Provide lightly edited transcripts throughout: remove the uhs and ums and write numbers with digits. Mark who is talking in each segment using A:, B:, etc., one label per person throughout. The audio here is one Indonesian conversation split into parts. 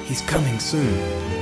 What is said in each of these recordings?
A: He's coming soon.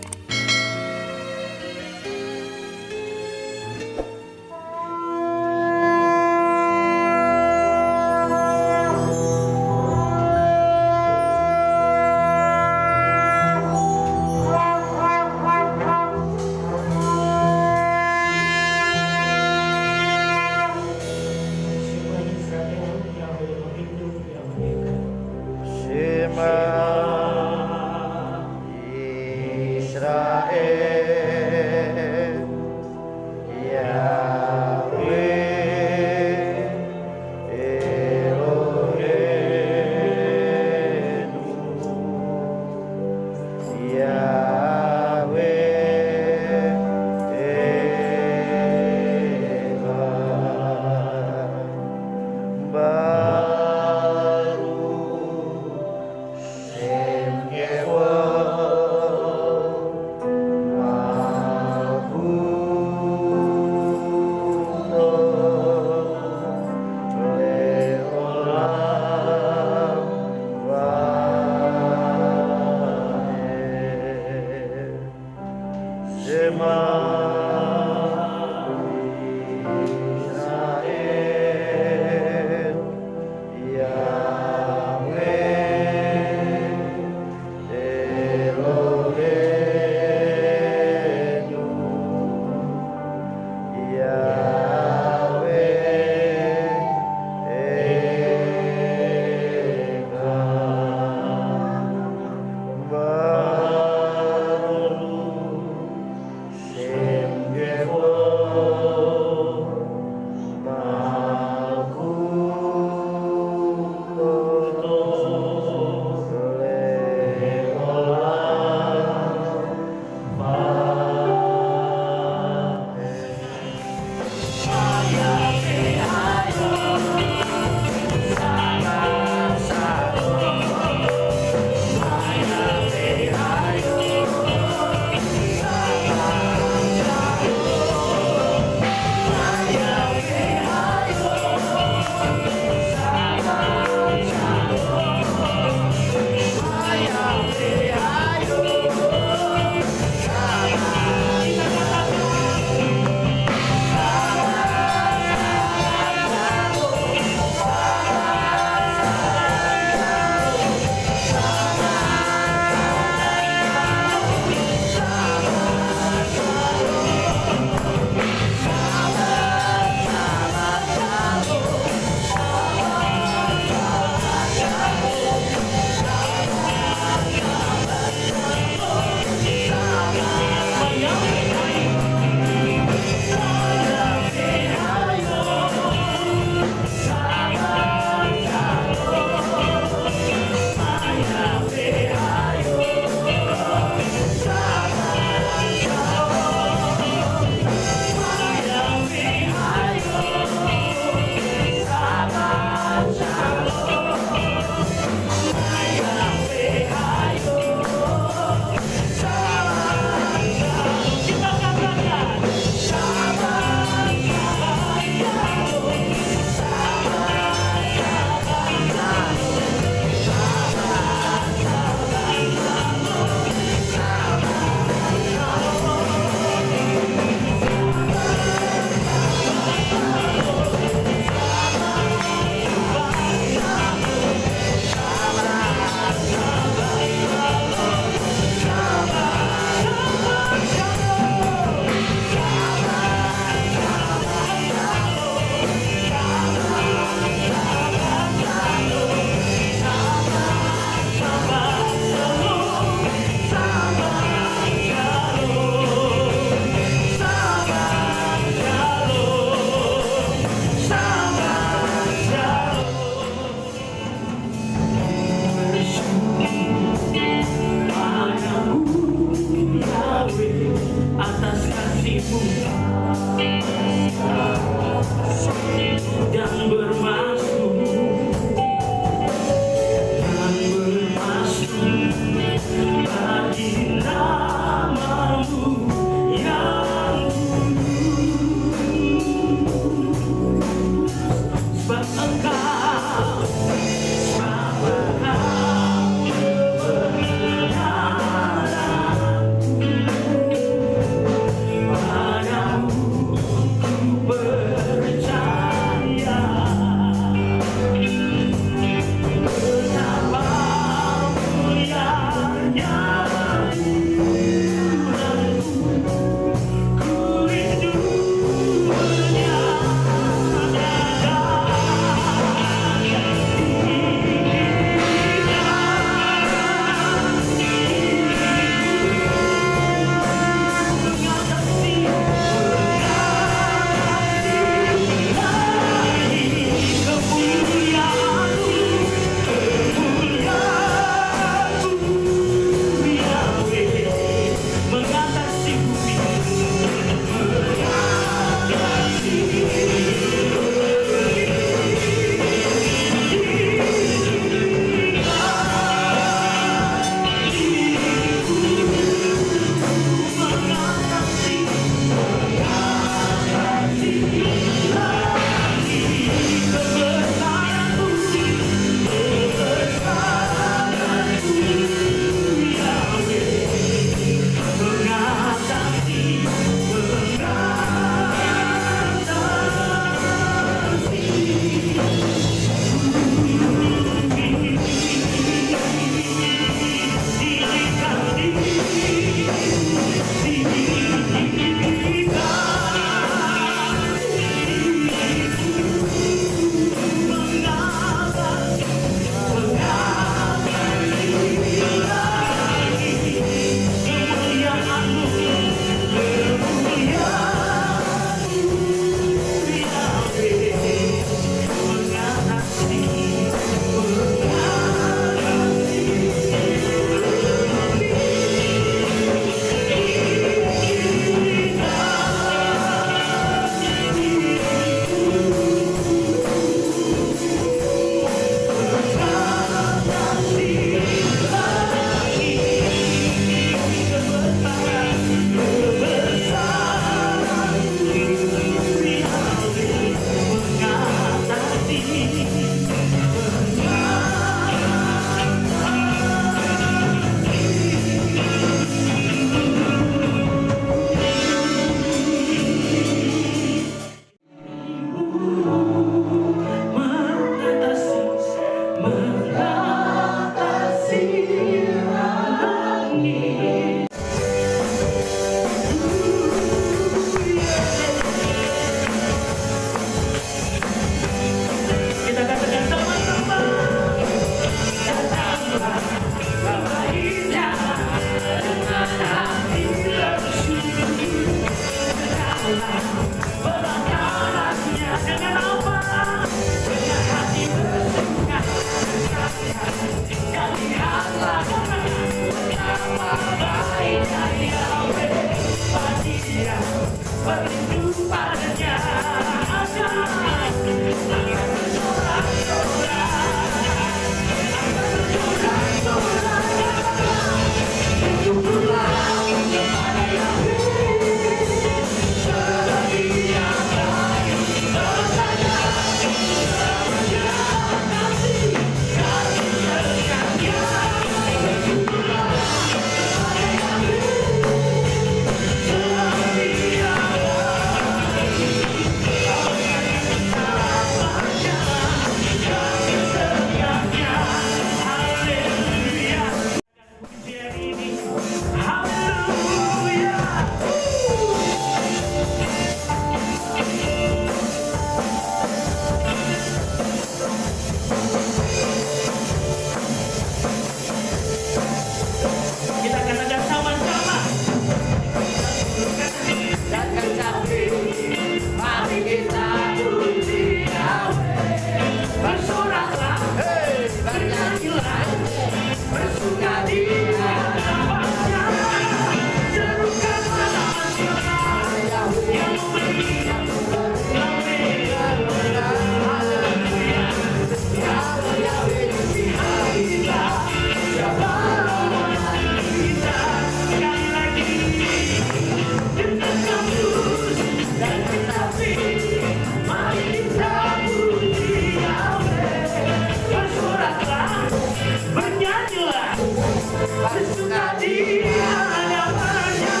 A: bersuka di hadapannya,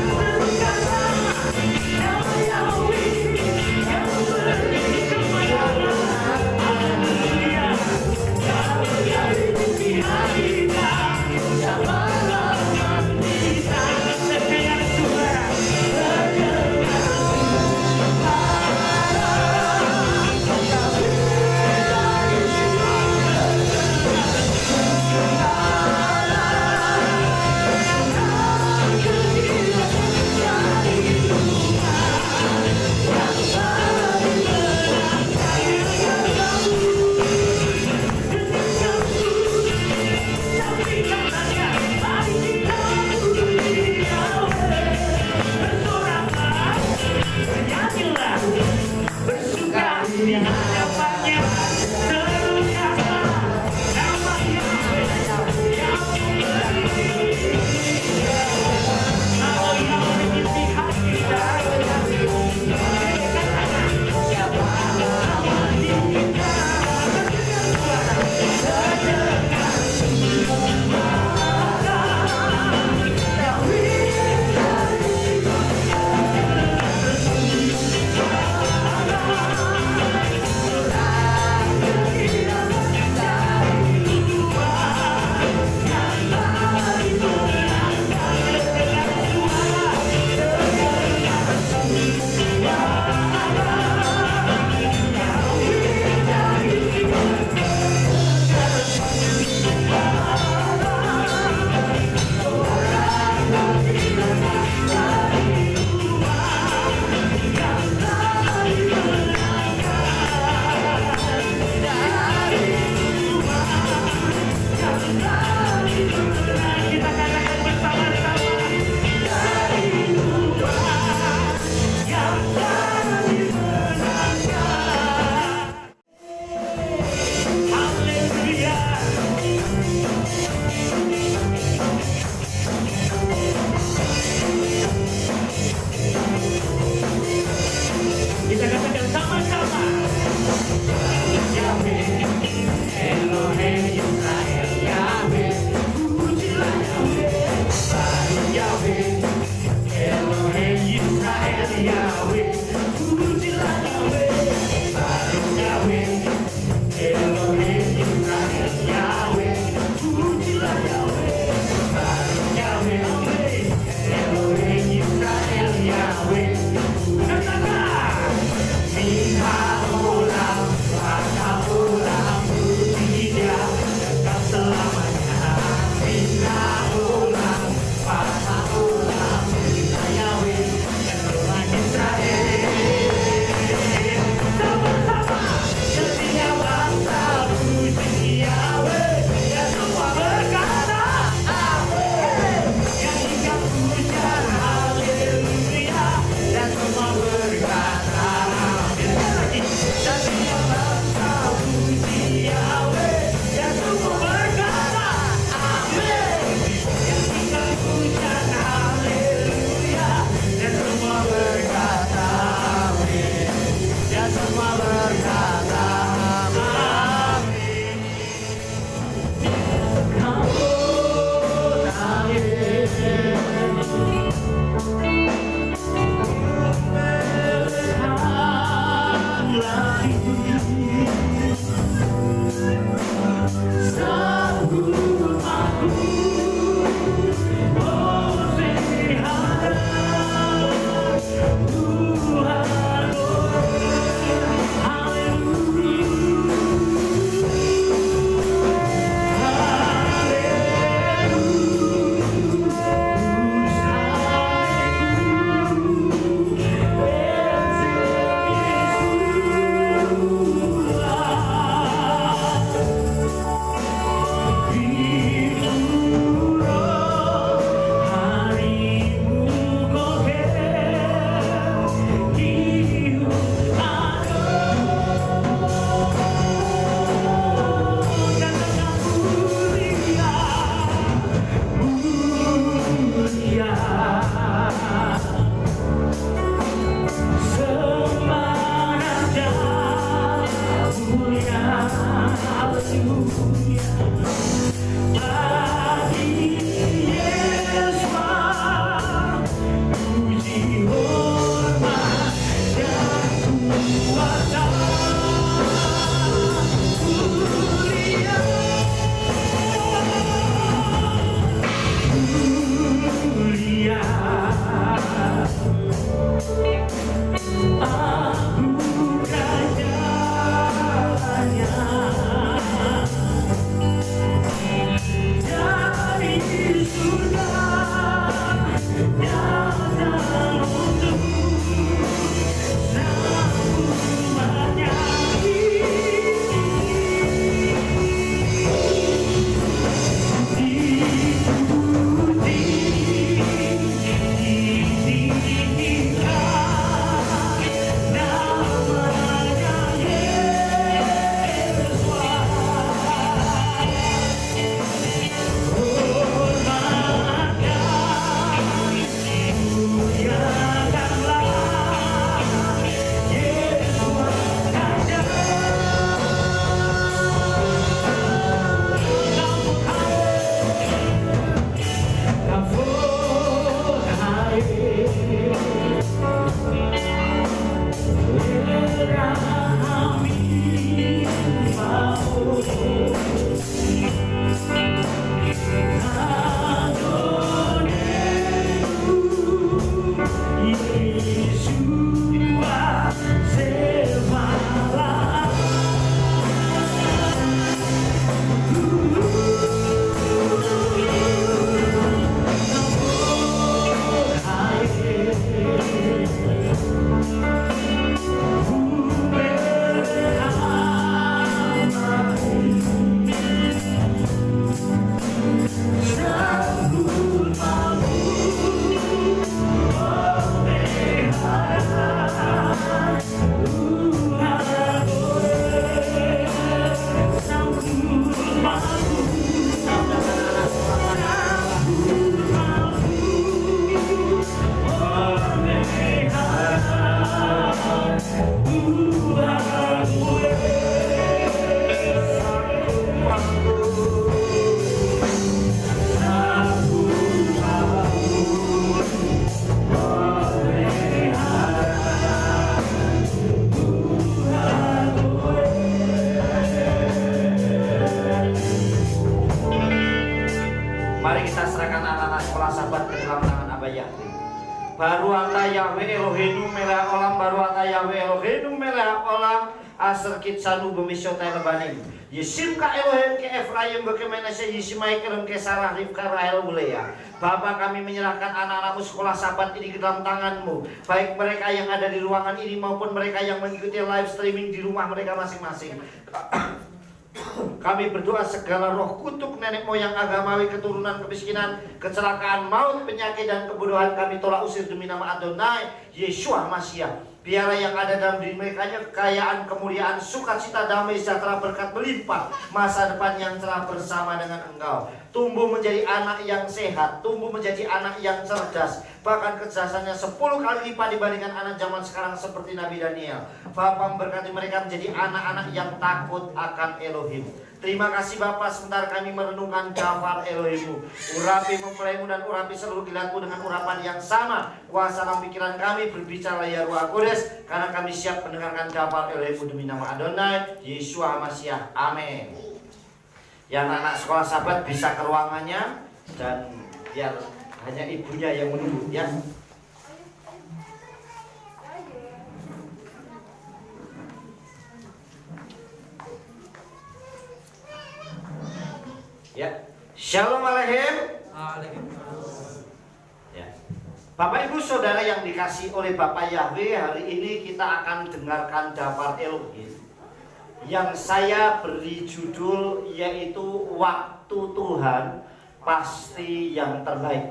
A: terukaslah nama Yahweh yang beri kemenangan. Haleluya, kalau dari pihak kita, siapa lawan kita? Terdengar suara, terdengar bersuka di hadapannya, terukaslah nama Yahweh yang beri. Kalau Yahweh di pihak kita, katakan siapa lawan kita? Terdengar suara, terdengar suara Yahweh kita katakan bersama-sama, dari Tuhan yang telah dimenangkan. Haleluya. Kita katakan sama-sama, Yahweh, Elohim Israel, Yahweh, pujilah
B: Mari kita serahkan anak-anak sekolah sahabat ke dalam tangan Abah Yahweh. Baru anta Yahweh Eloheinu meleh olam, baru anta Yahweh Eloheinu meleh olam, aser kitsanu bemisyotai lebanim. Yesim ka Elohim ke Efraim bekemenese Yisimai kerem ke Sarah Rivka Rahel Bulea. Bapa, kami menyerahkan anak-anakmu sekolah sahabat ini ke dalam tanganmu. Baik mereka yang ada di ruangan ini maupun mereka yang mengikuti live streaming di rumah mereka masing-masing. Kami berdoa segala roh kutuk nenek moyang agamawi, keturunan kemiskinan, kecelakaan, maut, penyakit dan kebodohan kami tolak usir demi nama Adonai Yeshua Mashiach. Biarlah yang ada dalam diri mereka kekayaan, kemuliaan, sukacita, damai, sejahtera, berkat melimpah, masa depan yang cerah bersama dengan Engkau. Tumbuh menjadi anak yang sehat, tumbuh menjadi anak yang cerdas, bahkan kecerdasannya 10 kali lipat dibandingkan anak zaman sekarang seperti Nabi Daniel. Bapa, memberkati mereka menjadi anak-anak yang takut akan Elohim. Terima kasih Bapa, sebentar kami merenungkan Jafar Elohimmu. Urapi mempelaimu dan urapi seluruh gilatmu dengan urapan yang sama. Kuasa dalam pikiran kami, berbicara ya Ruach Kudus, karena kami siap mendengarkan Jafar Elohimmu demi nama Adonai Yeshua Mashiach. Amin. Yang anak sekolah sahabat bisa ke ruangannya, dan biar hanya ibunya yang menunggu ya. Ya, Shalom Aleichem. Ya, Bapak Ibu Saudara yang dikasih oleh Bapak Yahweh, hari ini kita akan dengarkan Jafar Elohim yang saya beri judul yaitu Waktu Tuhan Pasti Yang Terbaik.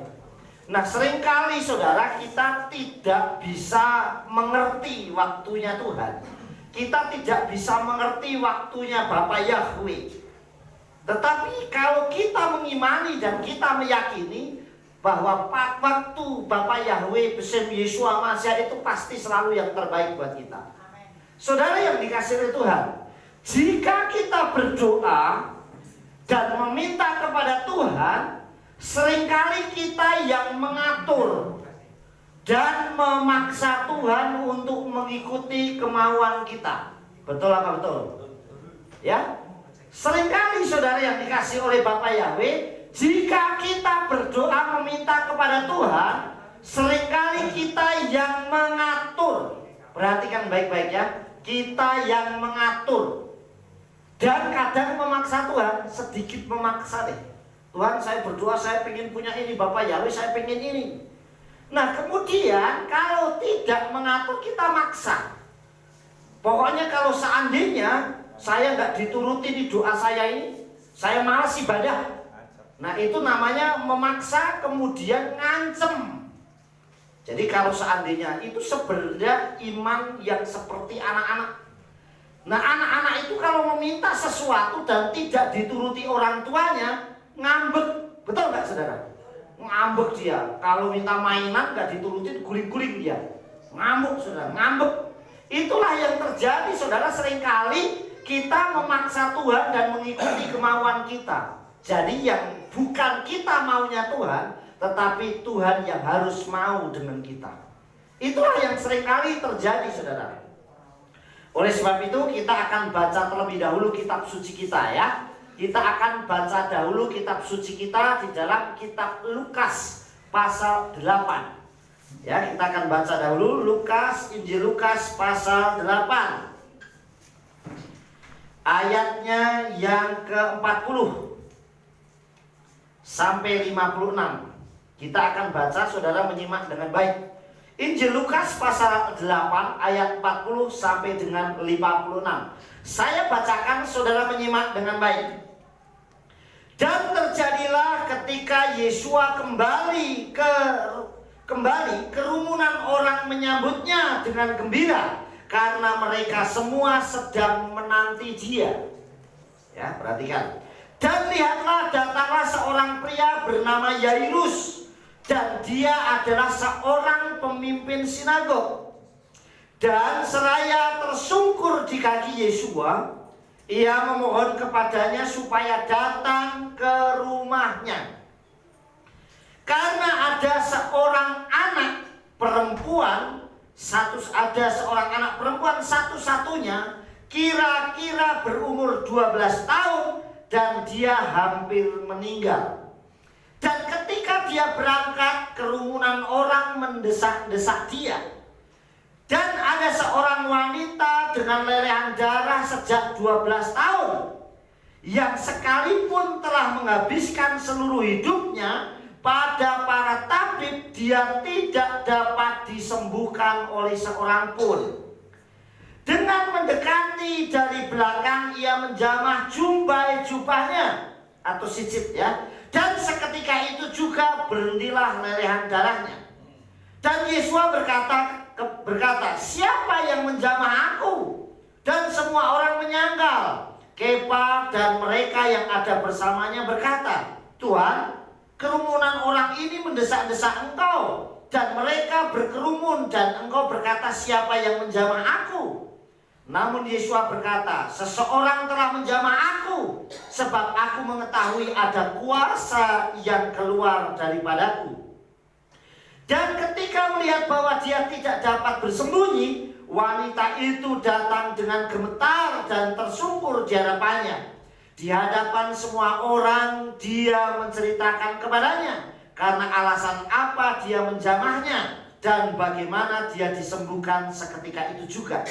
B: Nah, seringkali saudara kita tidak bisa mengerti waktunya Tuhan. Kita tidak bisa mengerti waktunya Bapak Yahweh. Tetapi kalau kita mengimani dan kita meyakini bahwa waktu Bapak Yahweh bersama Yeshua Mashiach itu pasti selalu yang terbaik buat kita. Saudara yang dikasih oleh Tuhan, jika kita berdoa dan meminta kepada Tuhan, seringkali kita yang mengatur dan memaksa Tuhan untuk mengikuti kemauan kita. Betul apa betul? Ya? Seringkali saudara yang dikasih oleh Bapak Yahweh, jika kita berdoa meminta kepada Tuhan, seringkali kita yang mengatur. Perhatikan baik-baik ya, kita yang mengatur. Dan kadang memaksa Tuhan, sedikit memaksa deh. Tuhan, saya berdoa, saya pengen punya ini, Bapak Yahweh, saya pengen ini. Nah, kemudian kalau tidak mengatur, kita maksa. Pokoknya kalau seandainya saya nggak dituruti di doa saya ini, saya malas ibadah. Nah, itu namanya memaksa kemudian ngancem. Jadi kalau seandainya itu sebenarnya iman yang seperti anak-anak. Nah, anak-anak itu kalau meminta sesuatu dan tidak dituruti orang tuanya, ngambek. Betul nggak saudara? Ngambek dia. Kalau minta mainan nggak diturutin, guling-guling dia. Ngamuk saudara, ngambek. Itulah yang terjadi saudara, seringkali kita memaksa Tuhan dan mengikuti kemauan kita. Jadi yang bukan kita maunya Tuhan, tetapi Tuhan yang harus mau dengan kita. Itulah yang seringkali terjadi saudara. Oleh sebab itu kita akan baca terlebih dahulu kitab suci kita ya. Kita akan baca dahulu kitab suci kita di dalam kitab Lukas pasal 8. Ya, kita akan baca dahulu Lukas, Injil Lukas pasal 8. Ayatnya yang ke-40 sampai 56. Kita akan baca, saudara menyimak dengan baik. Injil Lukas pasal 8 ayat 40 sampai dengan 56. Saya bacakan, saudara menyimak dengan baik. Dan terjadilah ketika Yeshua kembali, kerumunan orang menyambutnya dengan gembira, karena mereka semua sedang menanti dia. Ya, perhatikan. Dan lihatlah, datanglah seorang pria bernama Yairus, dan dia adalah seorang pemimpin sinagog. Dan seraya tersungkur di kaki Yeshua, ia memohon kepadanya supaya datang ke rumahnya. Karena ada seorang anak perempuan, satu-satunya, kira-kira berumur 12 tahun, dan dia hampir meninggal. dia berangkat, kerumunan orang mendesak-desak dia. Dan ada seorang wanita dengan lelehan darah sejak 12 tahun yang sekalipun telah menghabiskan seluruh hidupnya pada para tabib, dia tidak dapat disembuhkan oleh seorang pun. Dengan mendekati dari belakang, ia menjamah jumbai jubahnya atau sicit ya. Dan seketika itu juga berhentilah lelehan darahnya. Dan Yesus berkata, siapa yang menjamah aku? Dan semua orang menyangkal. Kepa dan mereka yang ada bersamanya berkata, Tuhan, kerumunan orang ini mendesak-desak engkau. Dan mereka berkerumun dan engkau berkata, siapa yang menjamah aku? Namun Yesus berkata, seseorang telah menjamah aku, sebab aku mengetahui ada kuasa yang keluar daripadaku. Dan ketika melihat bahwa dia tidak dapat bersembunyi, wanita itu datang dengan gemetar dan tersungkur di hadapannya. Di hadapan semua orang dia menceritakan kepadanya karena alasan apa dia menjamahnya dan bagaimana dia disembuhkan seketika itu juga.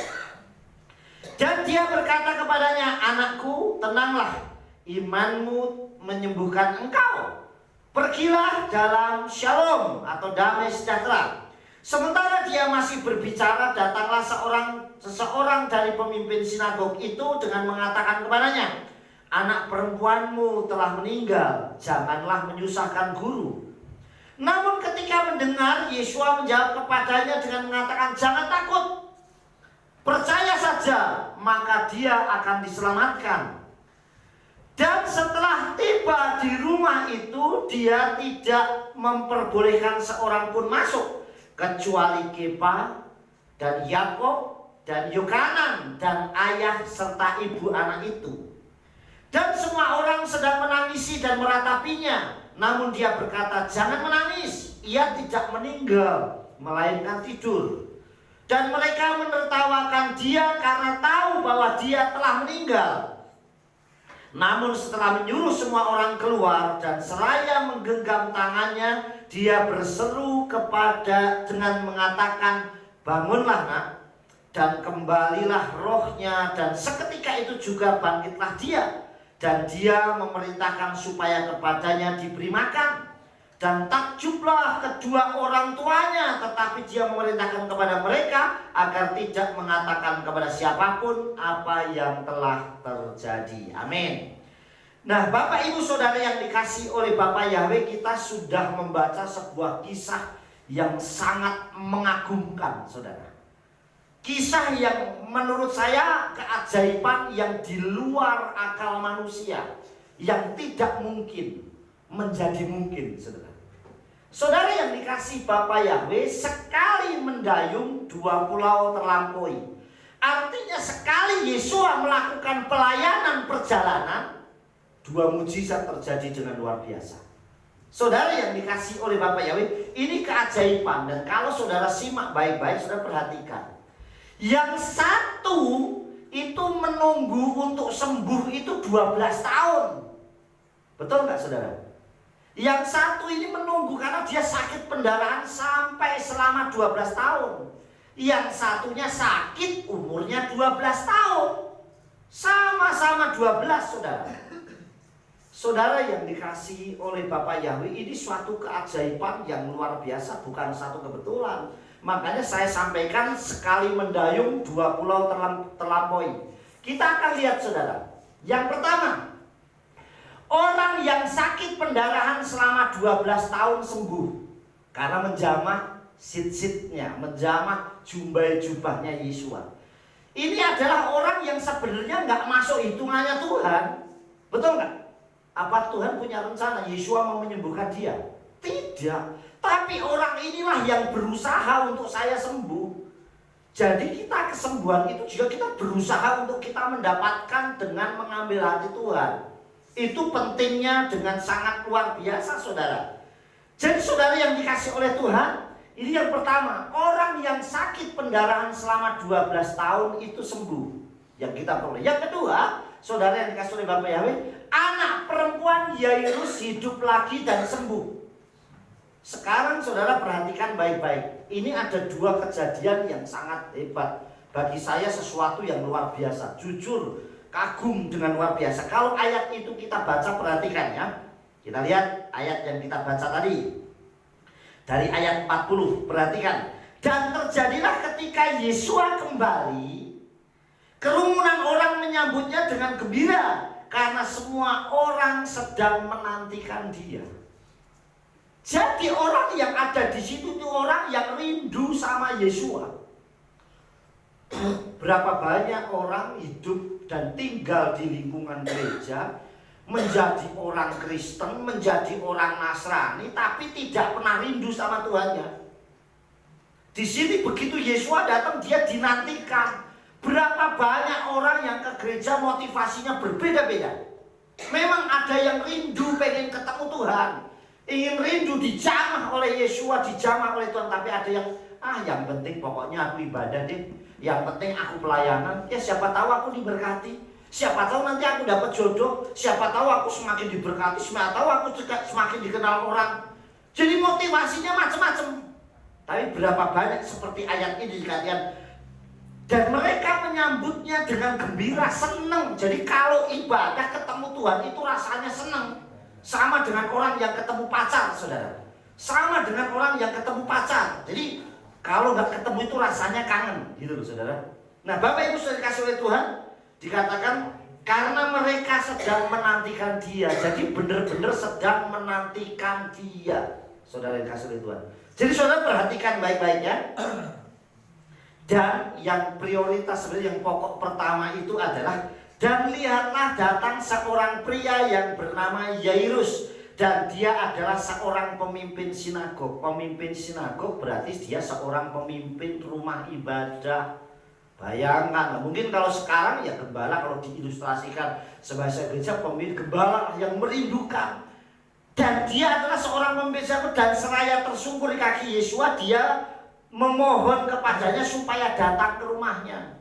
B: Dan dia berkata kepadanya, anakku, tenanglah, imanmu menyembuhkan engkau. Pergilah dalam shalom atau damai sejahtera. Sementara dia masih berbicara, datanglah seseorang dari pemimpin sinagog itu dengan mengatakan kepadanya, anak perempuanmu telah meninggal, janganlah menyusahkan guru. Namun ketika mendengar, Yesus menjawab kepadanya dengan mengatakan, jangan takut, percaya saja, maka dia akan diselamatkan. Dan setelah tiba di rumah itu, dia tidak memperbolehkan seorang pun masuk, kecuali Kepa dan Yakob dan Yohanan dan ayah serta ibu anak itu. Dan semua orang sedang menangisi dan meratapinya. Namun dia berkata, jangan menangis, ia tidak meninggal, melainkan tidur. Dan mereka menertawakan dia karena tahu bahwa dia telah meninggal. Namun setelah menyuruh semua orang keluar dan seraya menggenggam tangannya, dia berseru dengan mengatakan, bangunlah nak, dan kembalilah rohnya, dan seketika itu juga bangkitlah dia. Dan dia memerintahkan supaya kepadanya diberi makan. Dan takjublah kedua orang tuanya, tetapi dia memerintahkan kepada mereka agar tidak mengatakan kepada siapapun apa yang telah terjadi. Amin. Nah, Bapak Ibu Saudara yang dikasihi oleh Bapak Yahweh, kita sudah membaca sebuah kisah yang sangat mengagumkan, saudara. Kisah yang menurut saya keajaiban yang di luar akal manusia, yang tidak mungkin menjadi mungkin, saudara. Saudara yang dikasihi Bapak Yahweh, sekali mendayung dua pulau terlampaui. Artinya sekali Yesus melakukan pelayanan perjalanan, dua mujizat terjadi dengan luar biasa. Saudara yang dikasihi oleh Bapak Yahweh, ini keajaiban. Dan kalau saudara simak baik-baik, saudara perhatikan. Yang satu itu menunggu untuk sembuh itu 12 tahun. Betul nggak saudara? Yang satu ini menunggu karena dia sakit pendarahan sampai selama 12 tahun. Yang satunya sakit umurnya 12 tahun. Sama-sama 12 saudara. Saudara yang dikasihi oleh Bapak Yahweh, ini suatu keajaiban yang luar biasa, bukan satu kebetulan. Makanya saya sampaikan sekali mendayung dua pulau terlampaui. Kita akan lihat saudara. Yang pertama, orang yang sakit pendarahan selama 12 tahun sembuh karena menjamah sit-sitnya, menjamah jumbai jubahnya Yesus. Ini adalah orang yang sebenarnya nggak masuk hitungannya Tuhan. Betul nggak? Apa Tuhan punya rencana Yesus mau menyembuhkan dia? Tidak. Tapi orang inilah yang berusaha untuk saya sembuh. Jadi kita kesembuhan itu juga kita berusaha untuk kita mendapatkan dengan mengambil hati Tuhan. Itu pentingnya dengan sangat luar biasa saudara. Jadi saudara yang dikasih oleh Tuhan, ini yang pertama, orang yang sakit pendarahan selama 12 tahun itu sembuh. Yang kita peroleh. Yang kedua, saudara yang dikasih oleh Bapak Yahweh, anak perempuan Yairus hidup lagi dan sembuh. Sekarang saudara perhatikan baik-baik. Ini ada dua kejadian yang sangat hebat. Bagi saya sesuatu yang luar biasa. Jujur, kagum dengan luar biasa. Kalau ayat itu kita baca, perhatikan ya. Kita lihat ayat yang kita baca tadi. Dari ayat 40, perhatikan. Dan terjadilah ketika Yesua kembali, kerumunan orang menyambutnya dengan gembira karena semua orang sedang menantikan dia. Jadi orang yang ada di situ itu orang yang rindu sama Yesua. Berapa banyak orang hidup dan tinggal di lingkungan gereja, menjadi orang Kristen, menjadi orang Nasrani, tapi tidak pernah rindu sama Tuhannya. Di sini begitu Yesua datang, dia dinantikan. Berapa banyak orang yang ke gereja motivasinya berbeda-beda. Memang ada yang rindu pengen ketemu Tuhan, ingin rindu dijamah oleh Yesua, dijamah oleh Tuhan. Tapi ada yang penting pokoknya aku ibadah deh, yang penting aku pelayanan. Ya siapa tahu aku diberkati, siapa tahu nanti aku dapat jodoh, siapa tahu aku semakin diberkati, siapa tahu aku semakin dikenal orang. Jadi motivasinya macam-macam. Tapi berapa banyak seperti ayat ini dikatakan, dan mereka menyambutnya dengan gembira, senang. Jadi kalau ibadah ketemu Tuhan itu rasanya senang. Sama dengan orang yang ketemu pacar, saudara. Sama dengan orang yang ketemu pacar. Jadi kalau nggak ketemu itu rasanya kangen, gitu loh saudara. Nah Bapak Ibu sudah dikasih oleh Tuhan, dikatakan karena mereka sedang menantikan dia. Jadi benar-benar sedang menantikan dia, saudara yang dikasih oleh Tuhan. Jadi saudara perhatikan baik-baik ya. Dan yang prioritas sebenarnya yang pokok pertama itu adalah, dan lihatlah datang seorang pria yang bernama Yairus, dan dia adalah seorang pemimpin sinagog. Pemimpin sinagog berarti dia seorang pemimpin rumah ibadah. Bayangkan, mungkin kalau sekarang ya gembala, kalau diilustrasikan sebahasa gereja, pemimpin gembala yang merindukan. Dan dia adalah seorang pemimpin sinagog, dan seraya tersungkur di kaki Yesua, dia memohon kepadanya supaya datang ke rumahnya.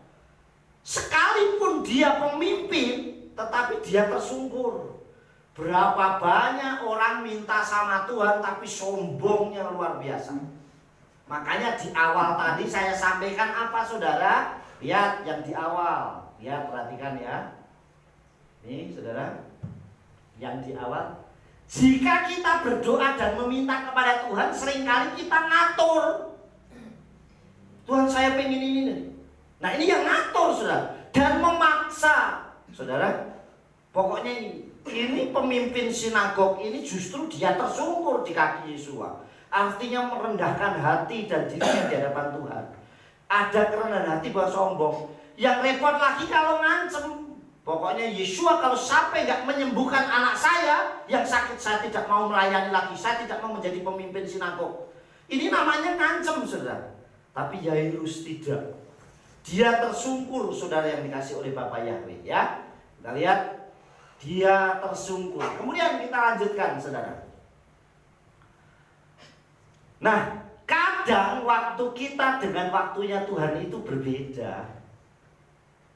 B: Sekalipun dia pemimpin, tetapi dia tersungkur. Berapa banyak orang minta sama Tuhan, tapi sombongnya luar biasa. Makanya di awal tadi saya sampaikan apa saudara? Lihat yang di awal. Lihat, perhatikan ya. Nih saudara, yang di awal. Jika kita berdoa dan meminta kepada Tuhan, seringkali kita ngatur. Tuhan saya pengen ini nih. Nah ini yang ngatur saudara. Dan memaksa. Saudara, pokoknya ini pemimpin sinagog ini justru dia tersungkur di kaki Yesua. Artinya merendahkan hati dan dirinya di hadapan Tuhan. Ada kerendahan hati buat sombong. Yang repot lagi kalau ngancem. Pokoknya Yesua kalau sampai gak menyembuhkan anak saya yang sakit, saya tidak mau melayani lagi, saya tidak mau menjadi pemimpin sinagog. Ini namanya ngancem saudara. Tapi Yairus tidak. Dia tersungkur saudara yang dikasih oleh Bapak Yahweh ya. Kita lihat, dia tersungkur. Kemudian kita lanjutkan saudara. Nah, kadang waktu kita dengan waktunya Tuhan itu berbeda.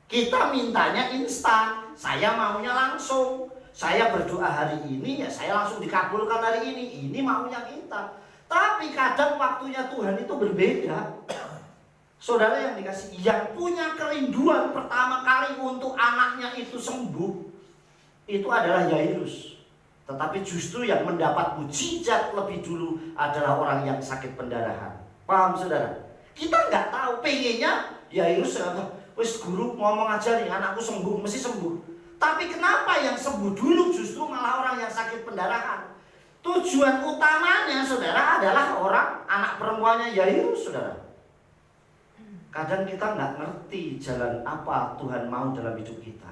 B: Kita mintanya instan, saya maunya langsung. Saya berdoa hari ini, ya saya langsung dikabulkan hari ini. Ini maunya kita. Tapi kadang waktunya Tuhan itu berbeda. Saudara yang dikasih, yang punya kerinduan pertama kali untuk anaknya itu sembuh, itu adalah Yairus. Tetapi justru yang mendapat mujizat lebih dulu adalah orang yang sakit pendarahan. Paham saudara? Kita nggak tahu, pengennya Yairus, wis guru ngomong aja nih, anakku sembuh, mesti sembuh. Tapi kenapa yang sembuh dulu justru malah orang yang sakit pendarahan? Tujuan utamanya saudara adalah orang anak perempuannya Yairus saudara. Kadang kita nggak ngerti jalan apa Tuhan mau dalam hidup kita.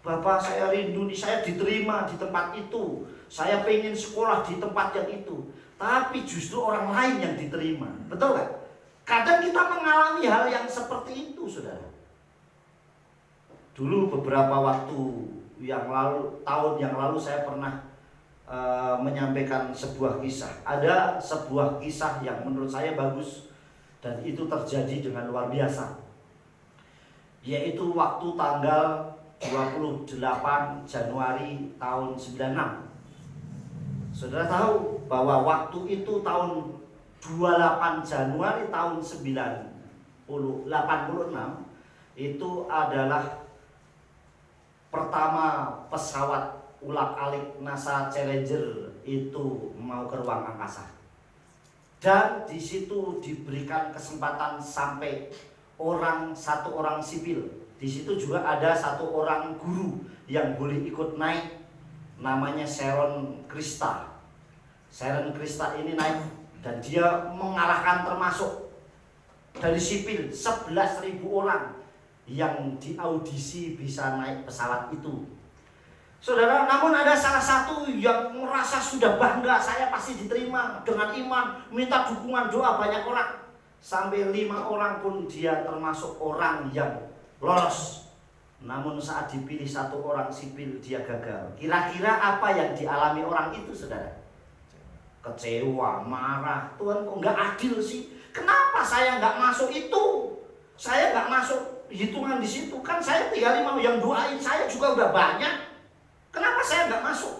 B: Bapak saya rindu nih, saya diterima di tempat itu, saya pengen sekolah di tempat yang itu. Tapi justru orang lain yang diterima, betul gak? Kadang kita mengalami hal yang seperti itu saudara. Dulu beberapa waktu yang lalu, tahun yang lalu saya pernah menyampaikan sebuah kisah. Ada sebuah kisah yang menurut saya bagus dan itu terjadi dengan luar biasa. Yaitu waktu tanggal 28 Januari tahun 96. Saudara tahu bahwa waktu itu tahun 28 Januari tahun 86 itu adalah pertama pesawat ulak-alik NASA Challenger itu mau ke ruang angkasa. Dan di situ diberikan kesempatan sampai satu orang sipil. Di situ juga ada satu orang guru yang boleh ikut naik, namanya Sharon Krista. Sharon Krista ini naik dan dia mengalahkan termasuk dari sipil 11.000 orang yang diaudisi bisa naik pesawat itu. Saudara, namun ada salah satu yang merasa sudah bangga, saya pasti diterima dengan iman, minta dukungan doa banyak orang. Sampai 5 orang pun dia termasuk orang yang lolos. Namun saat dipilih satu orang sipil dia gagal. Kira-kira apa yang dialami orang itu, saudara? Kecewa, marah. Tuhan kok nggak adil sih? Kenapa saya nggak masuk itu? Saya nggak masuk hitungan di situ. Kan saya tinggal 5 yang doain saya juga udah banyak. Kenapa saya nggak masuk?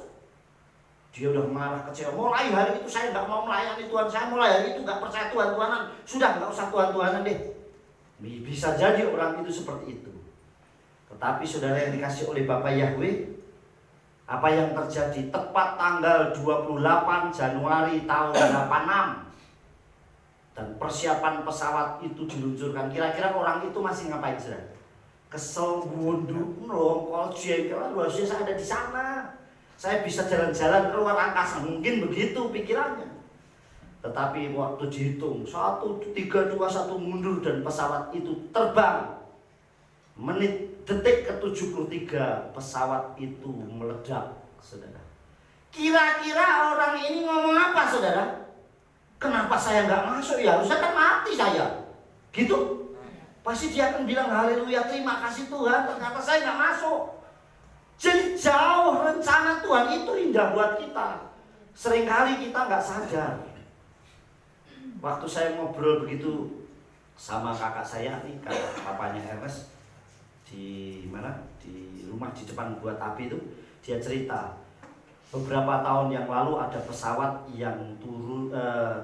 B: Dia udah marah, kecewa. Mulai hari itu saya nggak mau melayani Tuhan. Saya mulai hari itu nggak percaya Tuhan-Tuhanan. Sudah nggak usah Tuhan-Tuhanan deh. Bisa jadi orang itu seperti itu. Tetapi saudara yang dikasih oleh Bapak Yahweh, apa yang terjadi tepat tanggal 28 Januari tahun 86 dan persiapan pesawat itu diluncurkan. Kira-kira orang itu masih ngapain, saudara? Kesel, bunduk, nongkol, jengkel, harusnya saya ada di sana. Saya bisa jalan-jalan keluar angkasa, mungkin begitu pikirannya. Tetapi waktu dihitung 1, 3, 2, 1 mundur dan pesawat itu terbang. Detik ke-73 pesawat itu meledak, saudara. Kira-kira orang ini ngomong apa, saudara? Kenapa saya nggak masuk ya? Harusnya kan mati saya. Gitu. Pasti dia akan bilang haleluya, terima kasih Tuhan, ternyata saya nggak masuk. Jadi jauh rencana Tuhan itu indah buat kita. Seringkali kita nggak sadar. Waktu saya ngobrol begitu sama kakak saya nih, kakak papanya Ernest, di mana? Di rumah di depan buat api itu, dia cerita beberapa tahun yang lalu ada pesawat yang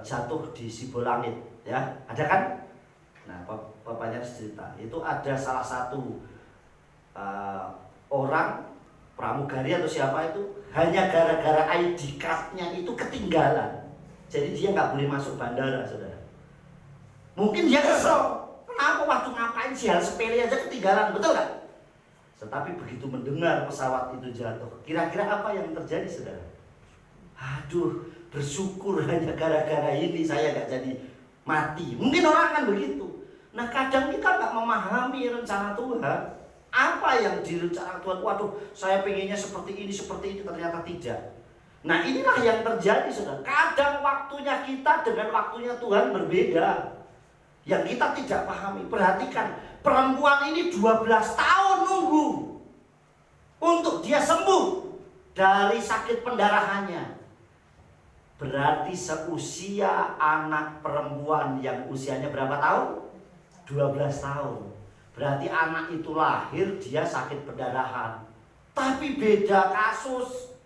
B: jatuh di Sibolangit, ya, ada kan? Nah, bapaknya cerita itu ada salah satu orang pramugari atau siapa itu hanya gara-gara ID card-nya itu ketinggalan, jadi dia nggak boleh masuk bandara, saudara. Mungkin dia kesel, kenapa waktu ngapain sih hal sepele aja ketinggalan, betul kan? Tetapi begitu mendengar pesawat itu jatuh, kira-kira apa yang terjadi, saudara? Aduh, bersyukur hanya gara-gara ini saya nggak jadi mati. Mungkin orang kan begitu. Nah, kadang kita nggak memahami rencana Tuhan. Apa yang direncanakan Tuhan? Waduh, saya pengennya seperti ini, ternyata tidak. Nah, inilah yang terjadi, saudara. Kadang waktunya kita dengan waktunya Tuhan berbeda. Yang kita tidak pahami. Perhatikan, perempuan ini 12 tahun nunggu untuk dia sembuh dari sakit pendarahannya. Berarti seusia anak perempuan yang usianya berapa tahun? 12 tahun. Berarti anak itu lahir dia sakit pendarahan. Tapi beda kasus.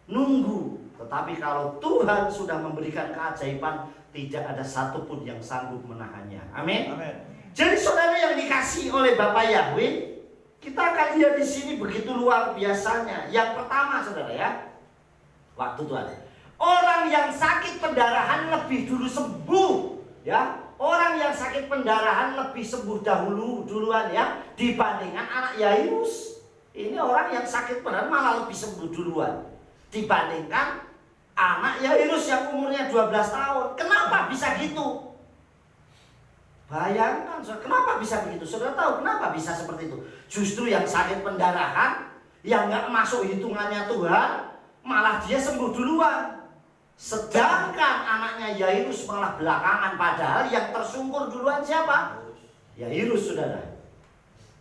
B: Nunggu. Tetapi kalau Tuhan sudah memberikan keajaiban, tidak ada satupun yang sanggup menahannya. Amin.
C: Amin.
B: Jadi saudara yang dikasih oleh Bapak Yahweh, kita akan lihat di sini begitu luar biasanya. Yang pertama, saudara ya, waktu Tuhan, orang yang sakit pendarahan lebih dulu sembuh, ya. Orang yang sakit pendarahan lebih sembuh duluan ya, dibandingkan anak Yairus. Ini orang yang sakit pendarahan malah lebih sembuh duluan dibandingkan anak Yairus yang umurnya 12 tahun. Kenapa bisa gitu? Bayangkan, kenapa bisa begitu? Saudara tahu kenapa bisa seperti itu? Justru yang sakit pendarahan, yang nggak masuk hitungannya Tuhan, malah dia sembuh duluan. Sedangkan anaknya Yairus malah belakangan. Padahal yang tersungkur duluan siapa? Yairus, saudara.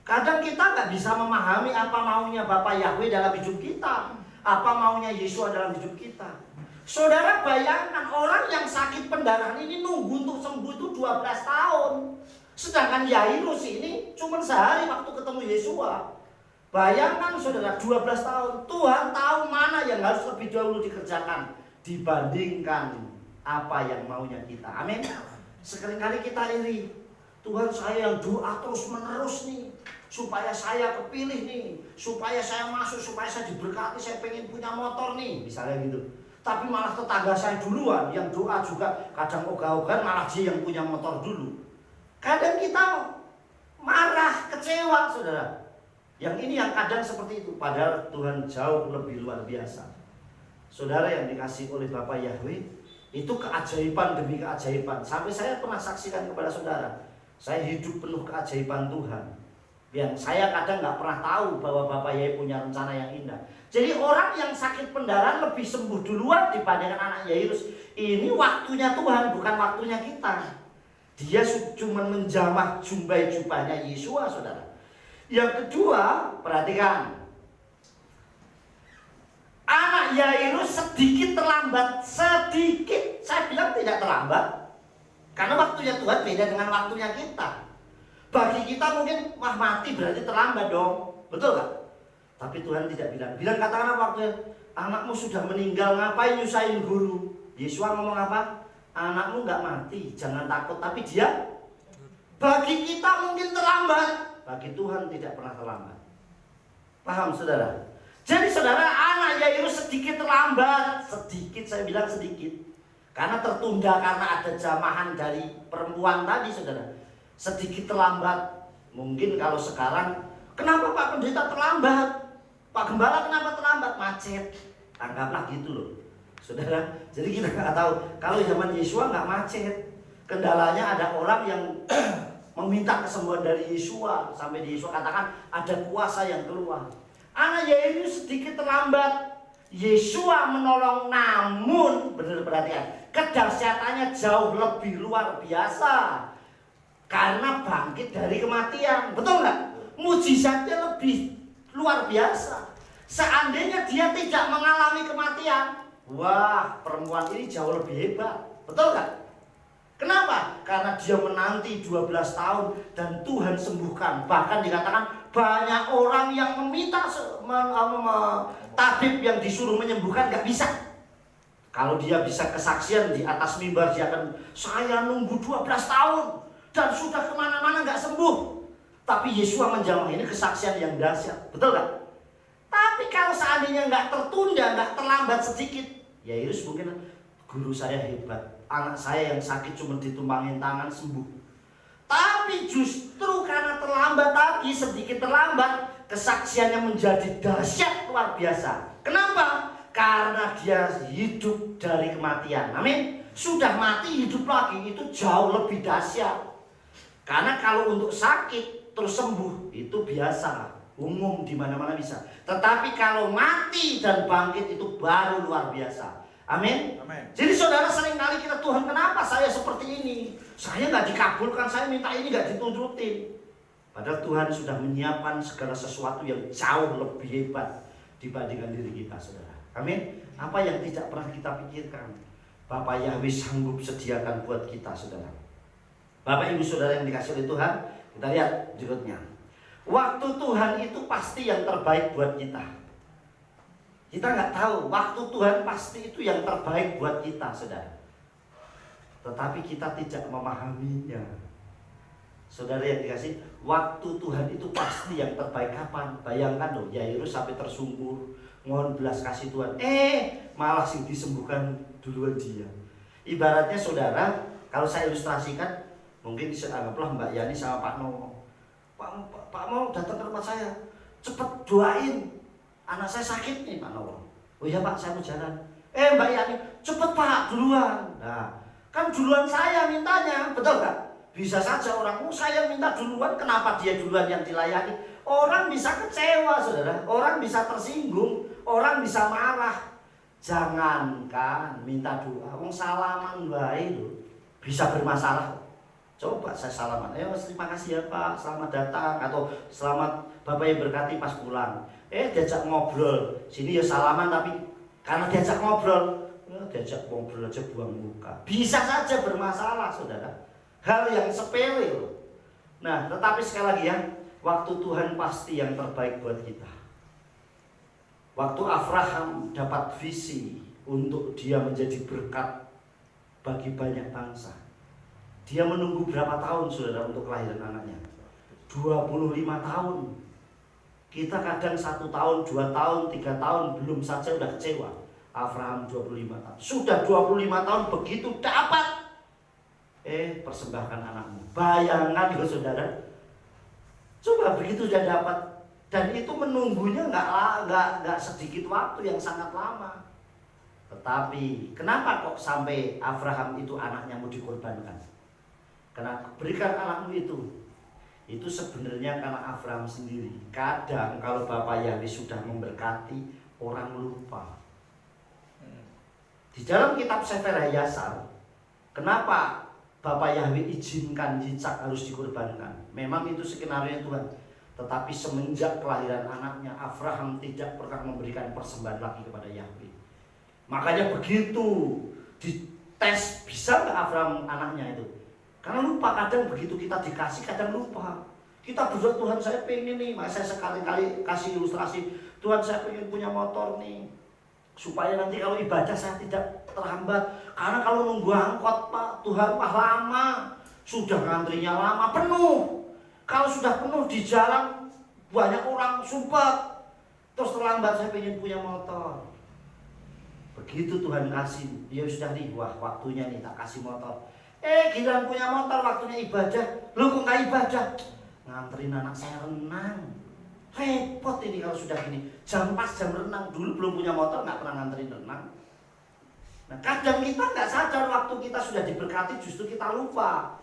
B: Kadang kita nggak bisa memahami apa maunya Bapak Yahweh dalam hidup kita, apa maunya Yesus dalam hidup kita. Saudara bayangkan, orang yang sakit pendarahan ini nunggu untuk sembuh itu 12 tahun. Sedangkan Yairus ini cuma sehari waktu ketemu Yesus. Bayangkan saudara, 12 tahun. Tuhan tahu mana yang harus lebih dahulu dikerjakan. dibandingkan apa yang maunya kita. Amin. Seringkali kita iri. Tuhan, saya yang doa terus menerus nih, supaya saya kepilih nih, supaya saya masuk, supaya saya diberkati, saya pengen punya motor nih, misalnya gitu. Tapi malah tetangga saya duluan yang doa juga, kadang ogah-ogahan malah dia yang punya motor dulu. Kadang kita marah, kecewa, saudara. Yang ini yang kadang seperti itu, padahal Tuhan jauh lebih luar biasa. Saudara yang dikasih oleh Bapak Yahweh, itu keajaiban demi keajaiban. Sampai saya pernah saksikan kepada saudara, saya hidup penuh keajaiban Tuhan, yang saya kadang nggak pernah tahu bahwa Bapak Yahweh punya rencana yang indah. Jadi orang yang sakit pendarahan lebih sembuh duluan dibandingkan anak Yairus. Ini waktunya Tuhan, bukan waktunya kita. Dia cuma menjamah jubahnya Yesua, saudara. Yang kedua, perhatikan. Anak Yairus sedikit terlambat, sedikit. Saya bilang tidak terlambat, karena waktunya Tuhan beda dengan waktunya kita. Bagi kita mungkin, wah mati berarti terlambat dong, betul gak? Tapi Tuhan tidak bilang katakan apa waktunya? Anakmu sudah meninggal, ngapain nyusahin guru? Yesus ngomong apa? Anakmu gak mati, jangan takut. Tapi dia, bagi kita mungkin terlambat, bagi Tuhan tidak pernah terlambat. Paham saudara? Jadi saudara, anak Yairus sedikit terlambat, sedikit, saya bilang sedikit, karena tertunda karena ada jamahan dari perempuan tadi, saudara. Sedikit terlambat. Mungkin kalau sekarang, kenapa Pak Pendeta terlambat? Pak Gembala kenapa terlambat? Macet. Anggaplah gitu loh, saudara. Jadi kita nggak tahu. Kalau zaman Yesua nggak macet. Kendalanya ada orang yang meminta kesembuhan dari Yesua, sampai Yesua katakan ada kuasa yang keluar. Anak Yairus sedikit terlambat. Yesua menolong, namun benar perhatikan, kedahsyatannya jauh lebih luar biasa karena bangkit dari kematian. Betul nggak? Mujizatnya lebih luar biasa. Seandainya dia tidak mengalami kematian, wah, perempuan ini jauh lebih hebat. Betul nggak? Kenapa? Karena dia menanti 12 tahun dan Tuhan sembuhkan. Bahkan dikatakan banyak orang yang meminta tabib yang disuruh menyembuhkan gak bisa. Kalau dia bisa kesaksian di atas mimbar, dia akan, saya nunggu 12 tahun dan sudah kemana-mana gak sembuh. Tapi Yesua menjamah, ini kesaksian yang dahsyat. Betul gak? Tapi kalau seandainya gak tertunda, gak terlambat sedikit, Yairus mungkin, guru saya hebat, anak saya yang sakit cuma ditumpangin tangan sembuh. Tapi justru karena terlambat tadi, sedikit terlambat, kesaksiannya menjadi dahsyat luar biasa. Kenapa? Karena dia hidup dari kematian. Amin. Sudah mati hidup lagi, itu jauh lebih dahsyat. Karena kalau untuk sakit terus sembuh itu biasa, umum di mana-mana bisa. Tetapi kalau mati dan bangkit itu baru luar biasa. Amin. Amin. Jadi saudara, seringkali kita, Tuhan kenapa saya seperti ini? Saya nggak dikabulkan, saya minta ini nggak diturutin. Padahal Tuhan sudah menyiapkan segala sesuatu yang jauh lebih hebat dibandingkan diri kita, saudara. Amin. Apa yang tidak pernah kita pikirkan, Bapak Yahweh sanggup sediakan buat kita, saudara. Bapak Ibu Saudara yang dikasih oleh Tuhan, kita lihat berikutnya. Waktu Tuhan itu pasti yang terbaik buat kita. Kita nggak tahu, waktu Tuhan pasti itu yang terbaik buat kita, saudara. Tetapi kita tidak memahaminya. Saudara yang dikasih, waktu Tuhan itu pasti yang terbaik kapan? Bayangkan loh, Yairus sampai tersungkur, mohon belas kasih Tuhan. Malah sih disembuhkan duluan dia. Ibaratnya saudara, kalau saya ilustrasikan, mungkin anggaplah Mbak Yani sama Pak Nomo. Pak mau datang ke rumah saya, cepet doain. Anak saya sakit nih Pak Nomo. Oh iya Pak, saya mau jalan. Mbak Yani, cepet Pak, duluan. Nah, kan duluan saya mintanya, betul gak? Bisa saja orang, saya minta duluan, kenapa dia duluan yang dilayani? Orang bisa kecewa, saudara. Orang bisa tersinggung, orang bisa marah. Jangankan minta doa, salaman baik loh, bisa bermasalah. Coba saya salaman, terima kasih ya Pak, selamat datang, atau selamat Bapak yang berkati pas pulang. Diajak ngobrol, sini ya salaman, tapi karena diajak ngobrol aja buang muka. Bisa saja bermasalah, saudara. Hal yang sepele loh. Nah, tetapi sekali lagi ya, waktu Tuhan pasti yang terbaik buat kita. Waktu Abraham dapat visi, untuk dia menjadi berkat bagi banyak bangsa. Dia menunggu berapa tahun saudara untuk kelahiran anaknya? 25 tahun. Kita kadang 1 tahun, 2 tahun, 3 tahun belum saja udah kecewa. Abraham 25 tahun. Sudah 25 tahun begitu dapat. Persembahkan anakmu. Bayangan ya saudara. Coba begitu sudah dapat. Dan itu menunggunya nggak sedikit waktu yang sangat lama. Tetapi kenapa kok sampai Abraham itu anaknya mau dikorbankan? Karena berikan anakmu itu. Itu sebenarnya karena Abraham sendiri. Kadang kalau Bapak Yahweh sudah memberkati, orang lupa. Di dalam kitab Sefer Hayasar, kenapa Bapak Yahweh izinkan Yitzhak harus dikorbankan? Memang itu skenario Tuhan. Tetapi semenjak kelahiran anaknya, Abraham tidak pernah memberikan persembahan lagi kepada Yahweh. Makanya begitu dites, bisa nggak Abraham anaknya itu? Karena lupa, kadang begitu kita dikasih, kadang lupa. Kita berdoa, Tuhan saya pengen nih, saya sekali-kali kasih ilustrasi, Tuhan saya pengen punya motor nih, supaya nanti kalau ibadah saya tidak terhambat. Karena kalau nunggu angkot Pak, Tuhan Pak lama, sudah ngantrinya lama, penuh. Kalau sudah penuh di jalan, banyak orang sumpah, terus terlambat, saya pengen punya motor. Begitu Tuhan kasih, ya sudah nih, wah waktunya nih tak kasih motor. Giliran punya motor, waktunya ibadah. Lu kok gak ibadah? Nganterin anak saya renang. Repot ini kalau sudah gini. Jam renang. Dulu belum punya motor, gak pernah nganterin renang. Nah kadang kita gak sadar waktu kita sudah diberkati, justru kita lupa.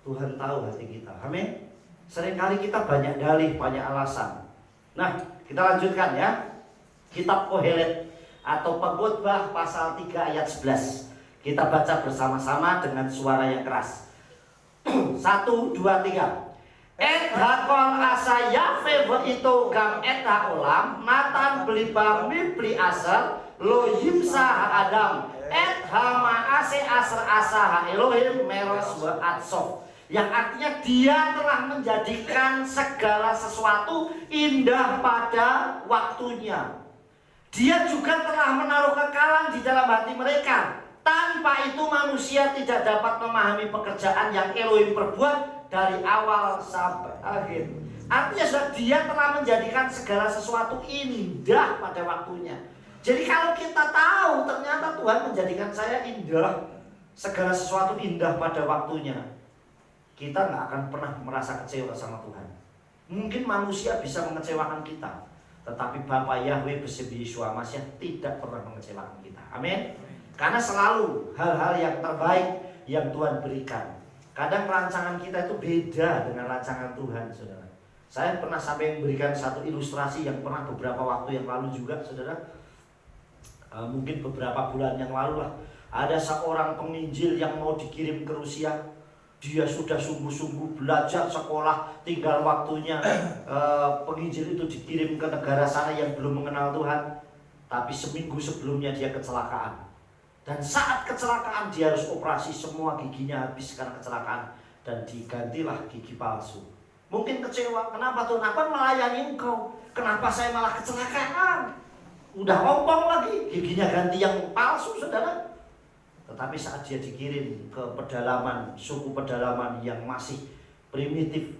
B: Tuhan tahu hati kita. Amin. Seringkali kita banyak dalih, banyak alasan. Nah kita lanjutkan ya. Kitab Kohelet atau Pengkhotbah pasal 3 ayat 11. Kita baca bersama-sama dengan suara yang keras. 1, 2, 3. Et hakol asa Yahweh itu gam et haolam natan beliba mibli aser lo yimsa ha-adam et hama ase aser asa ha-Elohim meros wa-atsof. Yang artinya dia telah menjadikan segala sesuatu indah pada waktunya. Dia juga telah menaruh kekalan di dalam hati mereka. Tanpa itu manusia tidak dapat memahami pekerjaan yang Elohim perbuat dari awal sampai akhir. Artinya dia telah menjadikan segala sesuatu indah pada waktunya. Jadi kalau kita tahu ternyata Tuhan menjadikan saya indah, segala sesuatu indah pada waktunya, kita nggak akan pernah merasa kecewa sama Tuhan. Mungkin manusia bisa mengecewakan kita, tetapi Bapa Yahweh beserta Yeshua Mashiach tidak pernah mengecewakan kita. Amin. Karena selalu hal-hal yang terbaik yang Tuhan berikan. Kadang rancangan kita itu beda dengan rancangan Tuhan, saudara. Saya pernah sampai memberikan satu ilustrasi yang pernah beberapa waktu yang lalu juga, saudara. Mungkin beberapa bulan yang lalu lah. Ada seorang penginjil yang mau dikirim ke Rusia. Dia sudah sungguh-sungguh belajar sekolah, tinggal waktunya penginjil itu dikirim ke negara sana yang belum mengenal Tuhan. Tapi seminggu sebelumnya dia kecelakaan. Dan saat kecelakaan dia harus operasi, semua giginya habis karena kecelakaan. Dan digantilah gigi palsu. Mungkin kecewa, kenapa Tuhan? Apa melayani engkau? Kenapa saya malah kecelakaan? Udah ompong lagi, giginya ganti yang palsu, saudara. Tetapi saat dia dikirim ke pedalaman, suku pedalaman yang masih primitif,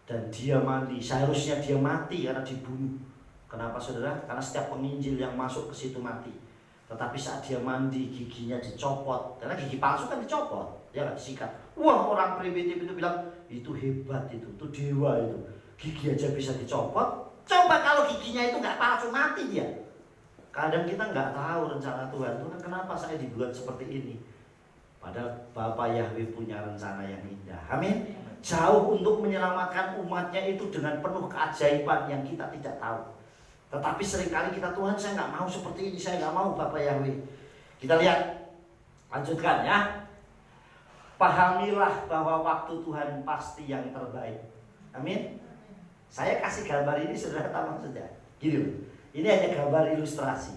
B: dan dia mati, seharusnya dia mati karena dibunuh. Kenapa saudara? Karena setiap penginjil yang masuk ke situ mati. Tetapi saat dia mandi, giginya dicopot. Karena gigi palsu kan dicopot, ya nggak disikat. Wah, orang primitif itu bilang, itu hebat itu dewa itu. Gigi aja bisa dicopot. Coba kalau giginya itu nggak palsu, mati dia. Kadang kita nggak tahu rencana Tuhan. Tuhan kenapa saya dibuat seperti ini? Padahal Bapa Yahweh punya rencana yang indah. Amin. Jauh untuk menyelamatkan umatnya itu dengan penuh keajaiban yang kita tidak tahu. Tetapi seringkali kita, Tuhan saya nggak mau seperti ini, saya nggak mau Bapa Yahweh. Kita lihat, lanjutkan ya. Pahamilah bahwa waktu Tuhan pasti yang terbaik. Amin. Saya kasih gambar ini saudara tahu saja. Gini loh. Ini hanya gambar ilustrasi.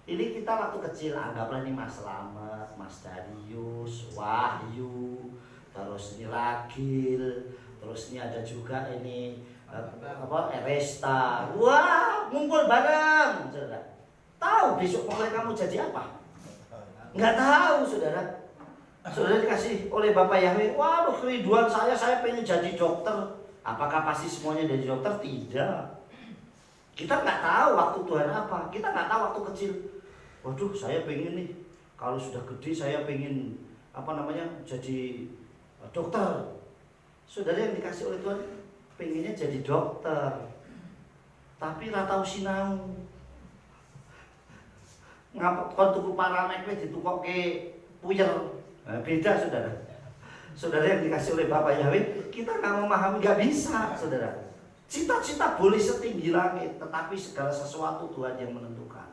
B: Ini kita waktu kecil, anggaplah ini Mas Slamet, Mas Darius, Wahyu, terus ini Ragil, terus ini ada juga ini Eresta. Wah, ngumpul bareng, saudara. tahu besok mereka mau jadi apa? Nggak tahu, saudara. Saudara dikasih oleh Bapak Yahweh, waduh kerinduan saya pengen jadi dokter. Apakah pasti semuanya jadi dokter? Tidak. Kita nggak tahu waktu Tuhan apa. Kita nggak tahu waktu kecil. Waduh, saya pengen nih, kalau sudah gede saya pengen jadi dokter. Saudara yang dikasih oleh Tuhan pengennya jadi dokter, tapi ratau sinau. Ngapa kon tuku paramek wis ditukokke puyer. Nah, beda saudara. Saudara yang dikasih oleh Bapak Yahweh, kita nggak memahami, nggak bisa, saudara. Cita-cita boleh setinggi langit, tetapi segala sesuatu Tuhan yang menentukan.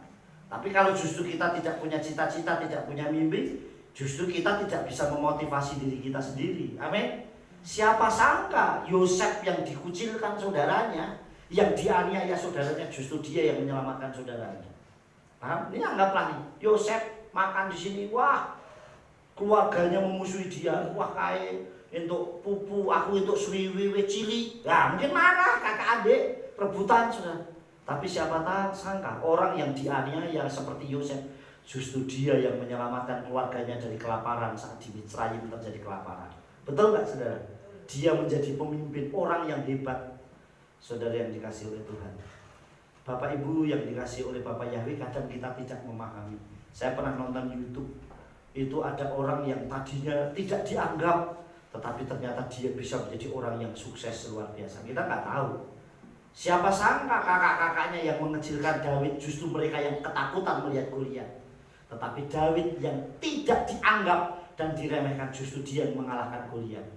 B: Tapi kalau justru kita tidak punya cita-cita, tidak punya mimpi, justru kita tidak bisa memotivasi diri kita sendiri. Amin. Siapa sangka Yosef yang dikucilkan saudaranya, yang dianiaya saudaranya, justru dia yang menyelamatkan saudaranya. Paham? Ini anggaplah nih, Yosef makan di sini, wah keluarganya memusuhi dia, wah kayak untuk pupu, aku untuk sriwiwi cili. Nah, mungkin marah kakak adik, rebutan sudah. Tapi siapa tahu sangka orang yang dianiaya seperti Yosef, justru dia yang menyelamatkan keluarganya dari kelaparan saat di Mitzrayim terjadi kelaparan. Betul nggak saudara? Dia menjadi pemimpin, orang yang hebat. Saudara yang dikasih oleh Tuhan, Bapak Ibu yang dikasih oleh Bapak Yahweh, kadang kita tidak memahami. Saya pernah nonton YouTube, itu ada orang yang tadinya tidak dianggap, tetapi ternyata dia bisa menjadi orang yang sukses luar biasa. Kita nggak tahu. Siapa sangka kakak-kakaknya yang mengecilkan Daud, justru mereka yang ketakutan melihat Goliat. Tetapi Daud yang tidak dianggap dan diremehkan, justru dia yang mengalahkan Goliat.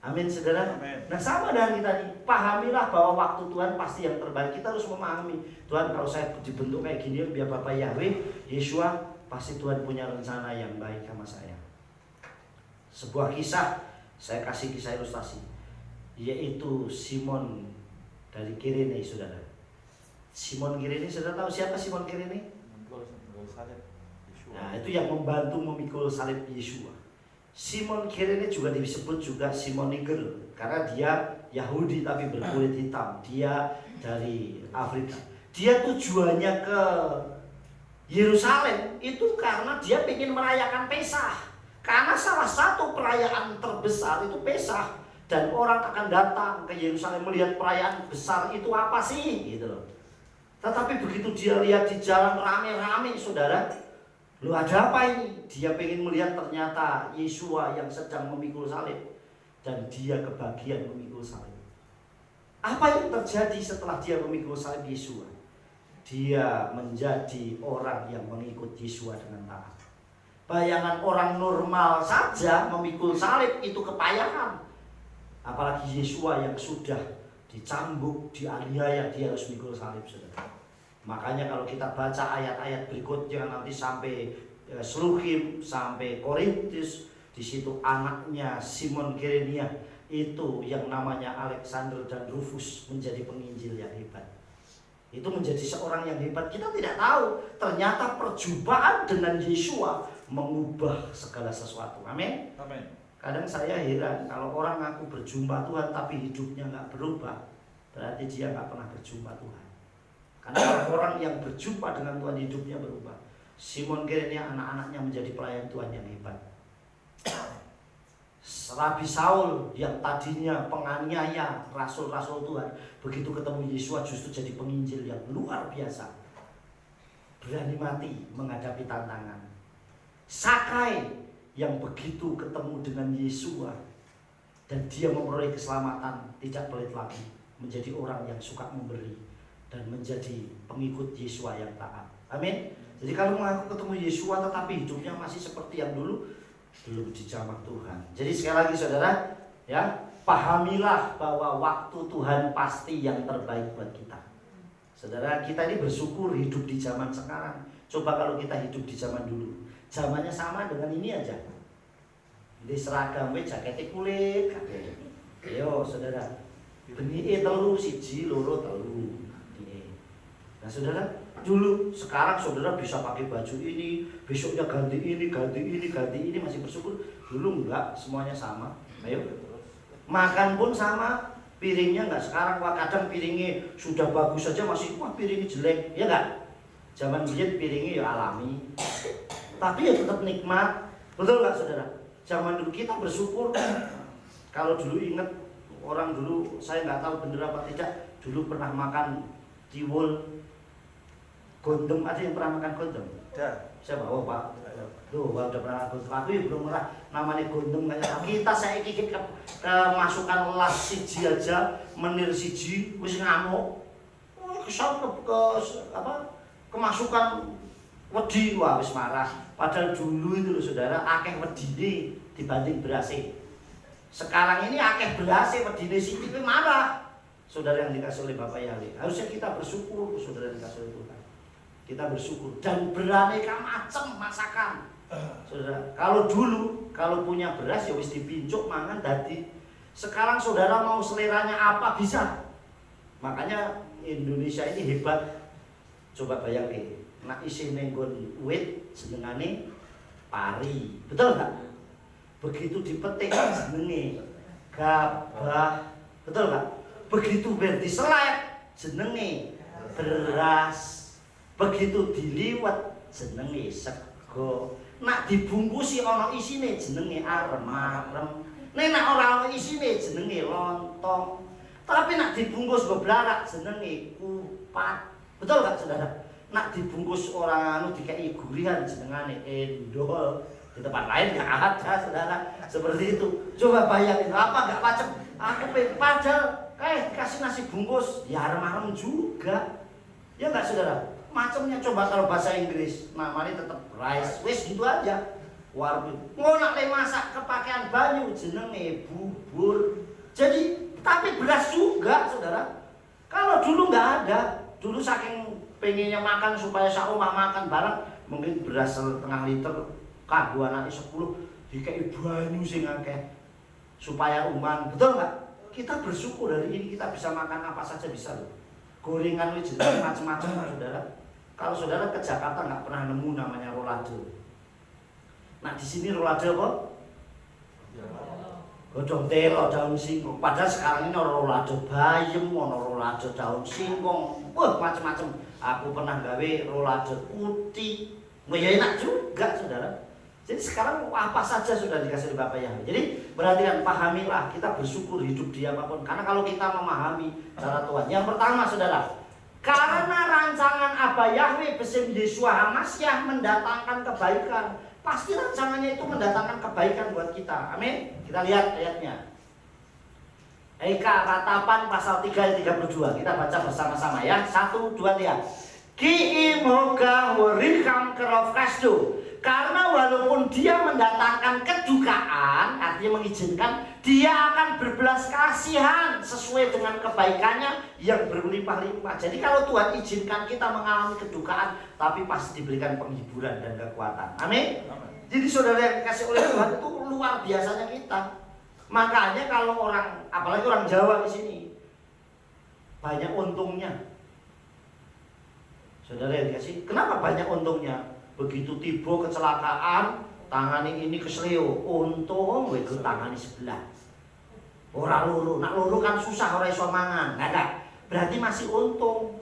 B: Amin, saudara.
C: Amin.
B: Nah, sama dengan kita nih, pahamilah bahwa waktu Tuhan pasti yang terbaik. Kita harus memahami, Tuhan kalau saya dibentuk kayak gini, biar Bapak Yahweh, Yeshua, pasti Tuhan punya rencana yang baik sama saya. Sebuah kisah, saya kasih kisah ilustrasi, yaitu Simon dari Kirene, saudara. Simon Kirene, saudara tahu siapa Simon Kirene? Nah, itu yang membantu memikul salib Yeshua. Simon Kirene juga disebut juga Simon Niger, karena dia Yahudi tapi berkulit hitam. Dia dari Afrika. Dia tujuannya ke Yerusalem itu karena dia ingin merayakan Pesah. Karena salah satu perayaan terbesar itu Pesah, dan orang akan datang ke Yerusalem melihat perayaan besar itu apa sih, gitu loh. Tetapi begitu dia lihat di jalan rame-rame, saudara, lu ada apa ini? Dia pengen melihat ternyata Yeshua yang sedang memikul salib, dan dia kebagian memikul salib. Apa yang terjadi setelah dia memikul salib Yeshua? Dia menjadi orang yang mengikut Yeshua dengan taat. Bayangan orang normal saja memikul salib itu kepayahan. Apalagi Yeshua yang sudah dicambuk, dianiaya, dia harus memikul salib, saudara. Makanya kalau kita baca ayat-ayat berikutnya nanti sampai Sluhim, sampai Korintus, di situ anaknya Simon Kirenia itu yang namanya Alexander dan Rufus menjadi penginjil yang hebat. Itu menjadi seorang yang hebat. Kita tidak tahu ternyata perjumpaan dengan Yeshua mengubah segala sesuatu. Amin.
C: Amin.
B: Kadang saya heran kalau orang ngaku berjumpa Tuhan tapi hidupnya nggak berubah, berarti dia nggak pernah berjumpa Tuhan. Karena orang yang berjumpa dengan Tuhan hidupnya berubah. Simon Kirene anak-anaknya menjadi pelayan Tuhan yang hebat. Rabi Saul yang tadinya penganiaya rasul-rasul Tuhan, begitu ketemu Yeshua justru jadi penginjil yang luar biasa. Berani mati menghadapi tantangan. Sakai yang begitu ketemu dengan Yeshua dan dia memperoleh keselamatan, tidak pelit lagi, menjadi orang yang suka memberi dan menjadi pengikut Yeshua yang taat. Amin. Jadi kalau mengaku ketemu Yeshua tetapi hidupnya masih seperti yang dulu, belum dijamah Tuhan. Jadi sekali lagi saudara, ya, pahamilah bahwa waktu Tuhan pasti yang terbaik buat kita. Saudara, kita ini bersyukur hidup di zaman sekarang. Coba kalau kita hidup di zaman dulu, zamannya sama dengan ini aja. Di seragam, jaketnya kulit, kakek. Ayo saudara, benih telu siji loro telu. Nah saudara, dulu, sekarang saudara bisa pakai baju ini, besoknya ganti ini, ganti ini, ganti ini, masih bersyukur. Dulu enggak, semuanya sama. Ayo, makan pun sama, piringnya enggak sekarang. Wah, kadang piringnya sudah bagus saja masih, wah piringnya jelek, ya enggak? Zaman biyen piringnya ya alami, tapi ya tetap nikmat. Betul nggak saudara? Zaman dulu kita bersyukur. Kalau dulu ingat orang dulu, saya nggak tahu bener apa tidak, dulu pernah makan tiwul gondem. Ada yang pernah makan gondem?
C: Ada.
B: Siapa? Oh Pak. Tuh, udah pernah gondem. Aku ya belum pernah namanya gondem kayak kita. Saya ikut kemasukan las siji aja, menir siji, wis ngamuk. Kesal ke apa? Kemasukan wedi, wah wis marah. Padahal dulu itu loh saudara, akeh wedine dibanding berase. Sekarang ini akeh berase wedine sithik marah. Saudara yang dikasih oleh Bapak Yahweh, harusnya kita bersyukur, saudara yang dikasih oleh Tuhan. Kita bersyukur dan beraneka macam masakan. Saudara, kalau dulu kalau punya beras ya wis dipincuk mangan dadi. Sekarang saudara mau seleranya apa bisa. Makanya Indonesia ini hebat. Coba bayangin, nak isi nenggon wit senengane pari, betul nggak? Begitu dipetik jenenge gabah, betul nggak? Begitu diselep jenenge beras, begitu diliwet jenenge sego. Nak dibungkusi ana isine jenenge arem-arem. Nek nak ora ana isine jenenge lontong. Tapi nak dibungkus beblarak jenenge kupat. Betul gak saudara? Nak dibungkus orang anu dikei gurihan jenengane endol. Di tempat lain gak ada saudara seperti itu. Coba bayangin apa gak macam. Aku padahal dikasih nasi bungkus ya arem-arem juga. Ya gak saudara? Macamnya coba kalau bahasa Inggris namanya tetap rice. Wis gitu aja. Warung. Mau nak masak kepakaian banyu jenenge bubur. Jadi tapi beras juga saudara. Kalau dulu nggak ada. Dulu saking pengennya makan supaya saumah makan bareng, mungkin beras setengah liter, kanggo anake 10 dikei banyu sing akeh supaya uman. Betul nggak? Kita bersyukur hari ini kita bisa makan apa saja bisa loh. Gorengan itu jenis macam-macam saudara. Kalau saudara ke Jakarta nggak pernah nemu namanya rolado. Nah di sini rolado apa? Godhong telo daun singkong. Padahal sekarang ini ono rolado bayem, ono rolado daun singkong. Wah, macam-macam. Aku pernah gawe rolado putih. Wah, ya enak juga, saudara. Jadi sekarang apa saja sudah dikasih oleh Bapak Yahweh. Jadi berarti kan pahamilah, kita bersyukur hidup di apapun. Karena kalau kita memahami cara Tuhan. Yang pertama, saudara, karena rancangan Abah Yahweh besim Yeshua HaMashiach mendatangkan kebaikan. Pasti rancangannya itu mendatangkan kebaikan buat kita. Amin. Kita lihat ayatnya. Eka Ratapan pasal 3 ayat 32. Kita baca bersama-sama ya. 1, 2, 3. Ki imoga werikam kerof kasdo. Karena walaupun dia mendatangkan kedukaan, artinya mengizinkan, dia akan berbelas kasihan sesuai dengan kebaikannya yang berlimpah-limpah. Jadi kalau Tuhan izinkan kita mengalami kedukaan, tapi pasti diberikan penghiburan dan kekuatan. Amin. Jadi saudara yang dikasih oleh Tuhan itu luar biasanya kita. Makanya kalau orang, apalagi orang Jawa di sini, banyak untungnya. Saudara yang dikasih, kenapa banyak untungnya? Begitu tiba kecelakaan, tangani ini kesleo, untung itu tangani sebelah. Ora loro, nak loro kan susah ora iso mangan, enggak ada. Berarti masih untung.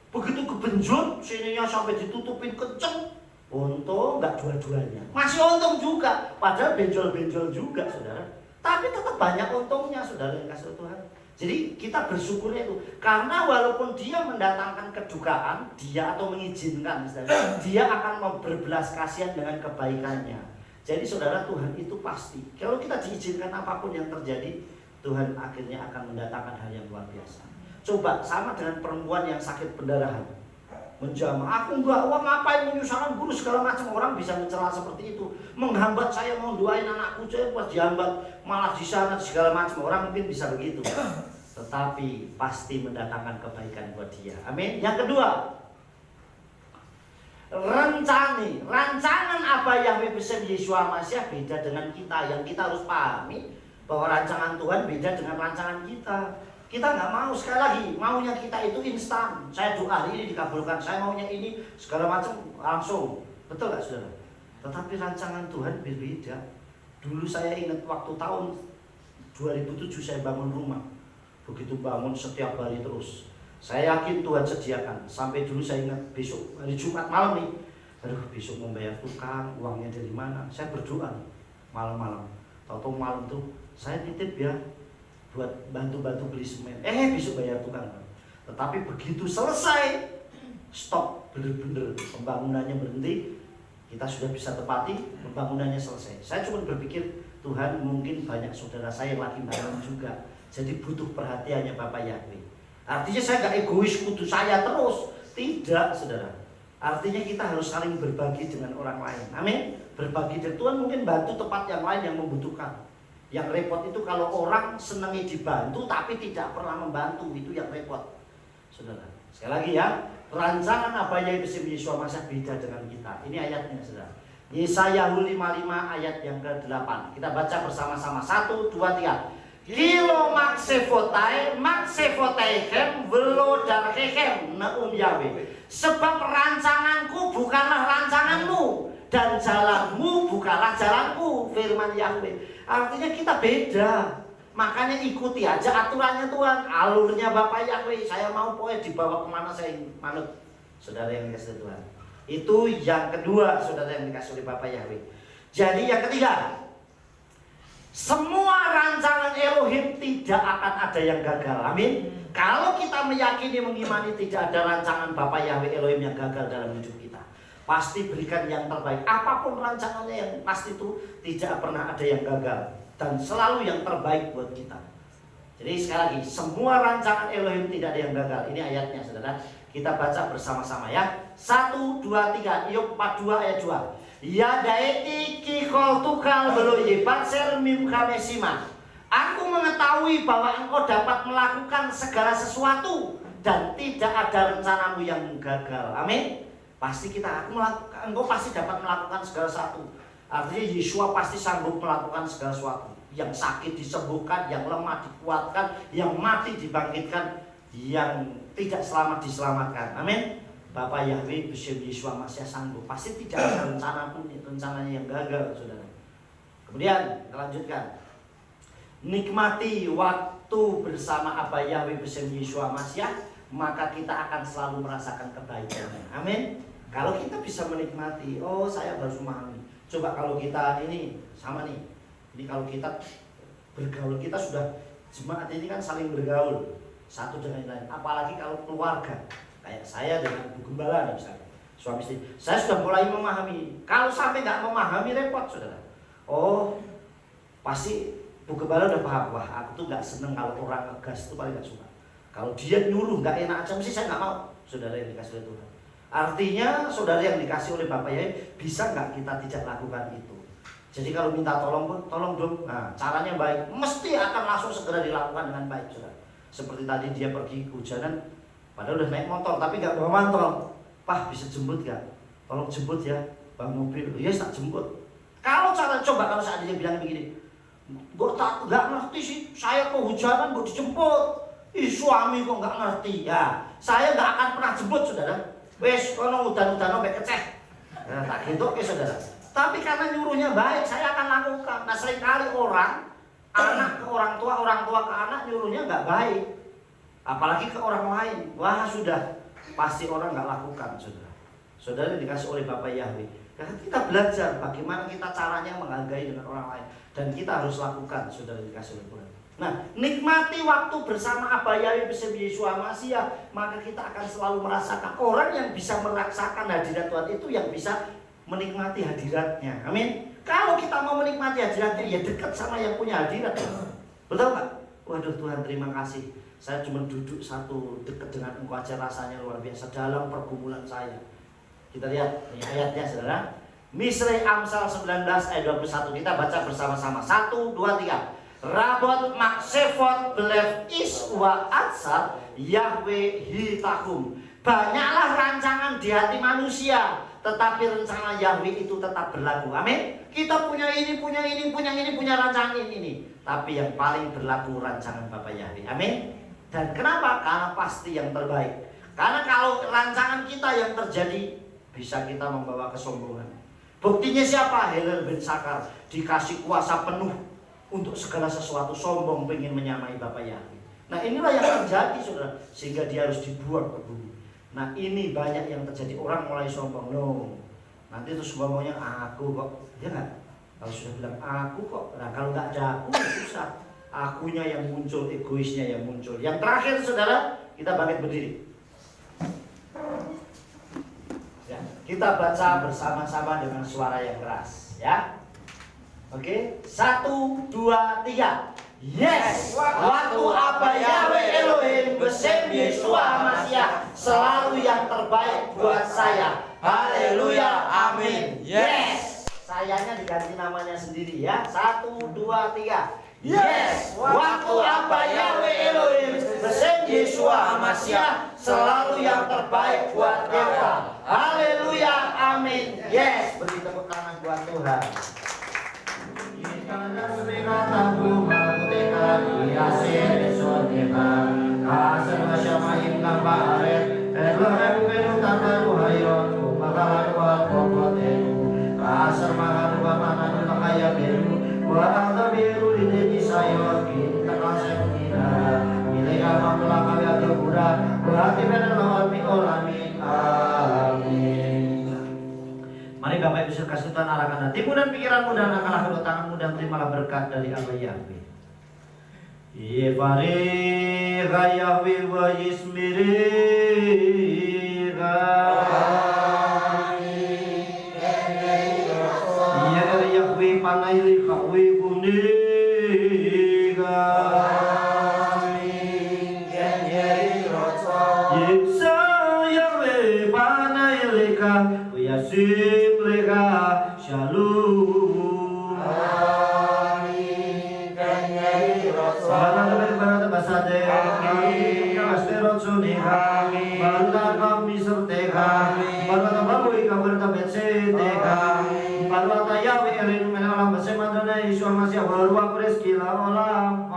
B: Begitu kebenjut, sininya sampai ditutupin kenceng, untung enggak dua-duanya. Masih untung juga, padahal benjol-benjol juga, saudara. Tapi tetap banyak untungnya, saudara yang kasih Tuhan. Jadi kita bersyukurnya itu karena walaupun dia mendatangkan kedukaan, dia atau mengizinkan, misalnya, dia akan berbelas kasihan dengan kebaikannya. Jadi saudara, Tuhan itu pasti. Kalau kita diizinkan apapun yang terjadi, Tuhan akhirnya akan mendatangkan hal yang luar biasa. Coba sama dengan perempuan yang sakit pendarahan, menjamah, aku enggak, wah ngapain menyusahkan guru segala macam. Orang bisa mencela seperti itu, menghambat saya mau doain anakku, saya pas dihambat malah di sana segala macam. Orang mungkin bisa begitu, tetapi pasti mendatangkan kebaikan buat dia. Amin. Yang kedua, rancangan apa yang besim Yeshua HaMashiach beda dengan kita. Yang kita harus pahami bahwa rancangan Tuhan beda dengan rancangan kita. Kita nggak mau, sekali lagi, maunya kita itu instan. Saya doa hari ini dikabulkan, saya maunya ini segala macam langsung. Betul nggak saudara? Tetapi rancangan Tuhan berbeda. Dulu saya ingat waktu tahun 2007 saya bangun rumah. Begitu bangun setiap hari terus. Saya yakin Tuhan sediakan. Sampai dulu saya ingat besok hari Jumat malam nih, aduh besok mau bayar tukang, uangnya dari mana? Saya berdoa nih, malam-malam. Tahu-tahu malam tuh saya titip ya buat bantu-bantu beli semen. Besok bayar tukang. Tetapi begitu selesai, stop, bener-bener pembangunannya berhenti. Kita sudah bisa tepati, pembangunannya selesai. Saya cuma berpikir, Tuhan mungkin banyak saudara saya yang lagi bangun juga. Jadi butuh perhatiannya Bapak Yahweh. Artinya saya gak egois kudu saya terus. Tidak, saudara. Artinya kita harus saling berbagi dengan orang lain. Amin. Berbagi dengan Tuhan mungkin bantu tempat yang lain yang membutuhkan. Yang repot itu kalau orang senangi dibantu tapi tidak pernah membantu, itu yang repot, saudara. Sekali lagi ya, rancangan Abaya Yesus Masih beda dengan kita. Ini ayatnya, saudara. Yesaya 55 ayat yang ke-8. Kita baca bersama-sama. 1, 2, 3. Kilo maksefotaichem velo darkechem neum Yahweh. Sebab rancanganku bukanlah rancanganmu, dan jalanmu bukanlah jalanku, firman Yahweh. Artinya kita beda. Makanya ikuti aja aturannya Tuhan, alurnya Bapak Yahweh. Saya mau pokoknya dibawa kemana saya manut. Saudara yang dikasih Tuhan. Itu yang kedua, saudara yang dikasih oleh Bapak Yahweh. Jadi yang ketiga, semua rancangan Elohim tidak akan ada yang gagal. Amin. Kalau kita meyakini, mengimani tidak ada rancangan Bapak Yahweh Elohim yang gagal dalam hidup kita, pasti berikan yang terbaik. Apapun rancangannya, yang pasti itu tidak pernah ada yang gagal, dan selalu yang terbaik buat kita. Jadi sekali lagi, semua rancangan Elohim tidak ada yang gagal. Ini ayatnya, saudara. Kita baca bersama-sama ya. 1, 2, 3. Iyob 42 ayat 2. Ya daeti kikol tukal belo yebatser mimkamesima. Aku mengetahui bahwa engkau dapat melakukan segala sesuatu dan tidak ada rencanamu yang gagal. Amin. Pasti engkau pasti dapat melakukan segala sesuatu. Artinya Yeshua pasti sanggup melakukan segala sesuatu. Yang sakit disembuhkan, yang lemah dikuatkan, yang mati dibangkitkan, yang tidak selamat diselamatkan. Amin. Bapak Yahweh Besar Yeshua Masih sanggup. Pasti tidak ada rencana pun, rencananya yang gagal, saudara. Kemudian kita lanjutkan. Nikmati waktu bersama Abah Yahweh Besar Yeshua Masih, maka kita akan selalu merasakan kebaikannya. Amin. Kalau kita bisa menikmati, saya baru memahami. Coba kalau kita ini sama nih. Ini kalau kita bergaul, kita sudah jemaat ini kan saling bergaul satu dengan yang lain. Apalagi kalau keluarga, kayak saya dengan Bu Gembala misalnya, suami istri. Saya sudah mulai memahami. Kalau sampai nggak memahami, repot, saudara. Pasti Bu Gembala udah paham. Wah, aku tuh nggak seneng kalau orang ngegas, itu paling nggak suka. Kalau dia nyuruh nggak enak aja, mesti saya nggak mau. Saudara yang dikasih oleh Tuhan. Artinya saudara yang dikasih oleh Bapak Yahweh, bisa nggak kita tidak lakukan itu? Jadi kalau minta tolong pun, tolong dong. Nah, caranya baik, mesti akan langsung segera dilakukan dengan baik, saudara. Seperti tadi dia pergi kehujanan, padahal udah naik motor tapi nggak bawa mantel. Pak, bisa jemput nggak? Tolong jemput ya, bang mobil. Yes, tak jemput. Kalau coba seandainya bilang begini, gue nggak ngerti sih, saya kehujanan gue dijemput. Suami kok nggak ngerti ya, saya nggak akan pernah jemput, saudara. Wes, kono udan-udan sampai keceh. Nah, tak gitu ke saudara. Tapi karena nyuruhnya baik, saya akan lakukan. Nah, seringkali anak ke orang tua ke anak nyuruhnya nggak baik. Apalagi ke orang lain. Wah, sudah pasti orang nggak lakukan, saudara. Saudara dikasih oleh Bapak Yahweh. Karena kita belajar bagaimana kita caranya menghargai dengan orang lain. Dan kita harus lakukan, saudara dikasih oleh Tuhan. Nah, nikmati waktu bersama Abah Yahweh Besar Yeshua Masih, maka kita akan selalu merasakan. Orang yang bisa merasakan hadirat Tuhan itu yang bisa menikmati hadiratnya. Amin. Kalau kita mau menikmati hadiratnya, ya dekat sama yang punya hadirat. Betul nggak? Waduh Tuhan, terima kasih. Saya cuma duduk satu dekat dengan Engkau aja, rasanya luar biasa dalam pergumulan saya. Kita lihat ini ayatnya, saudara. Misri Amsal 19 ayat 21. Kita baca bersama-sama. 1, 2, 3. Rabot maksefot belef iswa atsal Yahweh hitahum. Banyaklah rancangan di hati manusia, tetapi rencana Yahweh itu tetap berlaku. Amin. Kita punya punya rancangan ini. Tapi yang paling berlaku rancangan Bapak Yahweh. Amin. Dan kenapa? Karena pasti yang terbaik. Karena kalau rancangan kita yang terjadi, bisa kita membawa kesombongan. Buktinya siapa? Helel bin Sakar dikasih kuasa penuh untuk segala sesuatu, sombong, pengen menyamai Bapak Yahweh. Nah inilah yang terjadi saudara, sehingga dia harus dibuang ke bumi. Nah ini banyak yang terjadi, orang mulai sombong. No, nanti terus ngomongnya aku kok, ya nggak? Kalau sudah bilang aku kok, nah kalau nggak ada aku susah. Akunya yang muncul, egoisnya yang muncul. Yang terakhir saudara, kita bangkit berdiri. Ya, kita baca bersama-sama dengan suara yang keras, ya. Oke, 1, 2, 3. Yes, waktu apa Yahweh Elohim bersem Yeshua Mashiach selalu yang terbaik buat saya. Haleluya, amin. Yes, sayanya diganti namanya sendiri ya. 1, 2, 3. Yes, waktu apa Yahweh Elohim bersem Yeshua Mashiach selalu yang terbaik buat kita. Haleluya, amin. Yes, beri tepuk tangan buat Tuhan. Mari Bapak Ibu kasih Tuhan arahkan hatimu dan pikiranmu dan angkatlah kedua tanganmu dan terimalah berkat dari Allah Yahweh. Yevarega Yahweh wa yismirega. Yahweh panaili kawe kunega. Yeksa Yahweh panaili ka Yasib leka shalom. Amin. Kanyai rosa. Barat basade. Kastero sunika. Barat kami serteka. Barat babu ika bertabet seteka. Barat Yahweh erin menalam besemadana Yeshua Mashiach berubah rezeki la olam.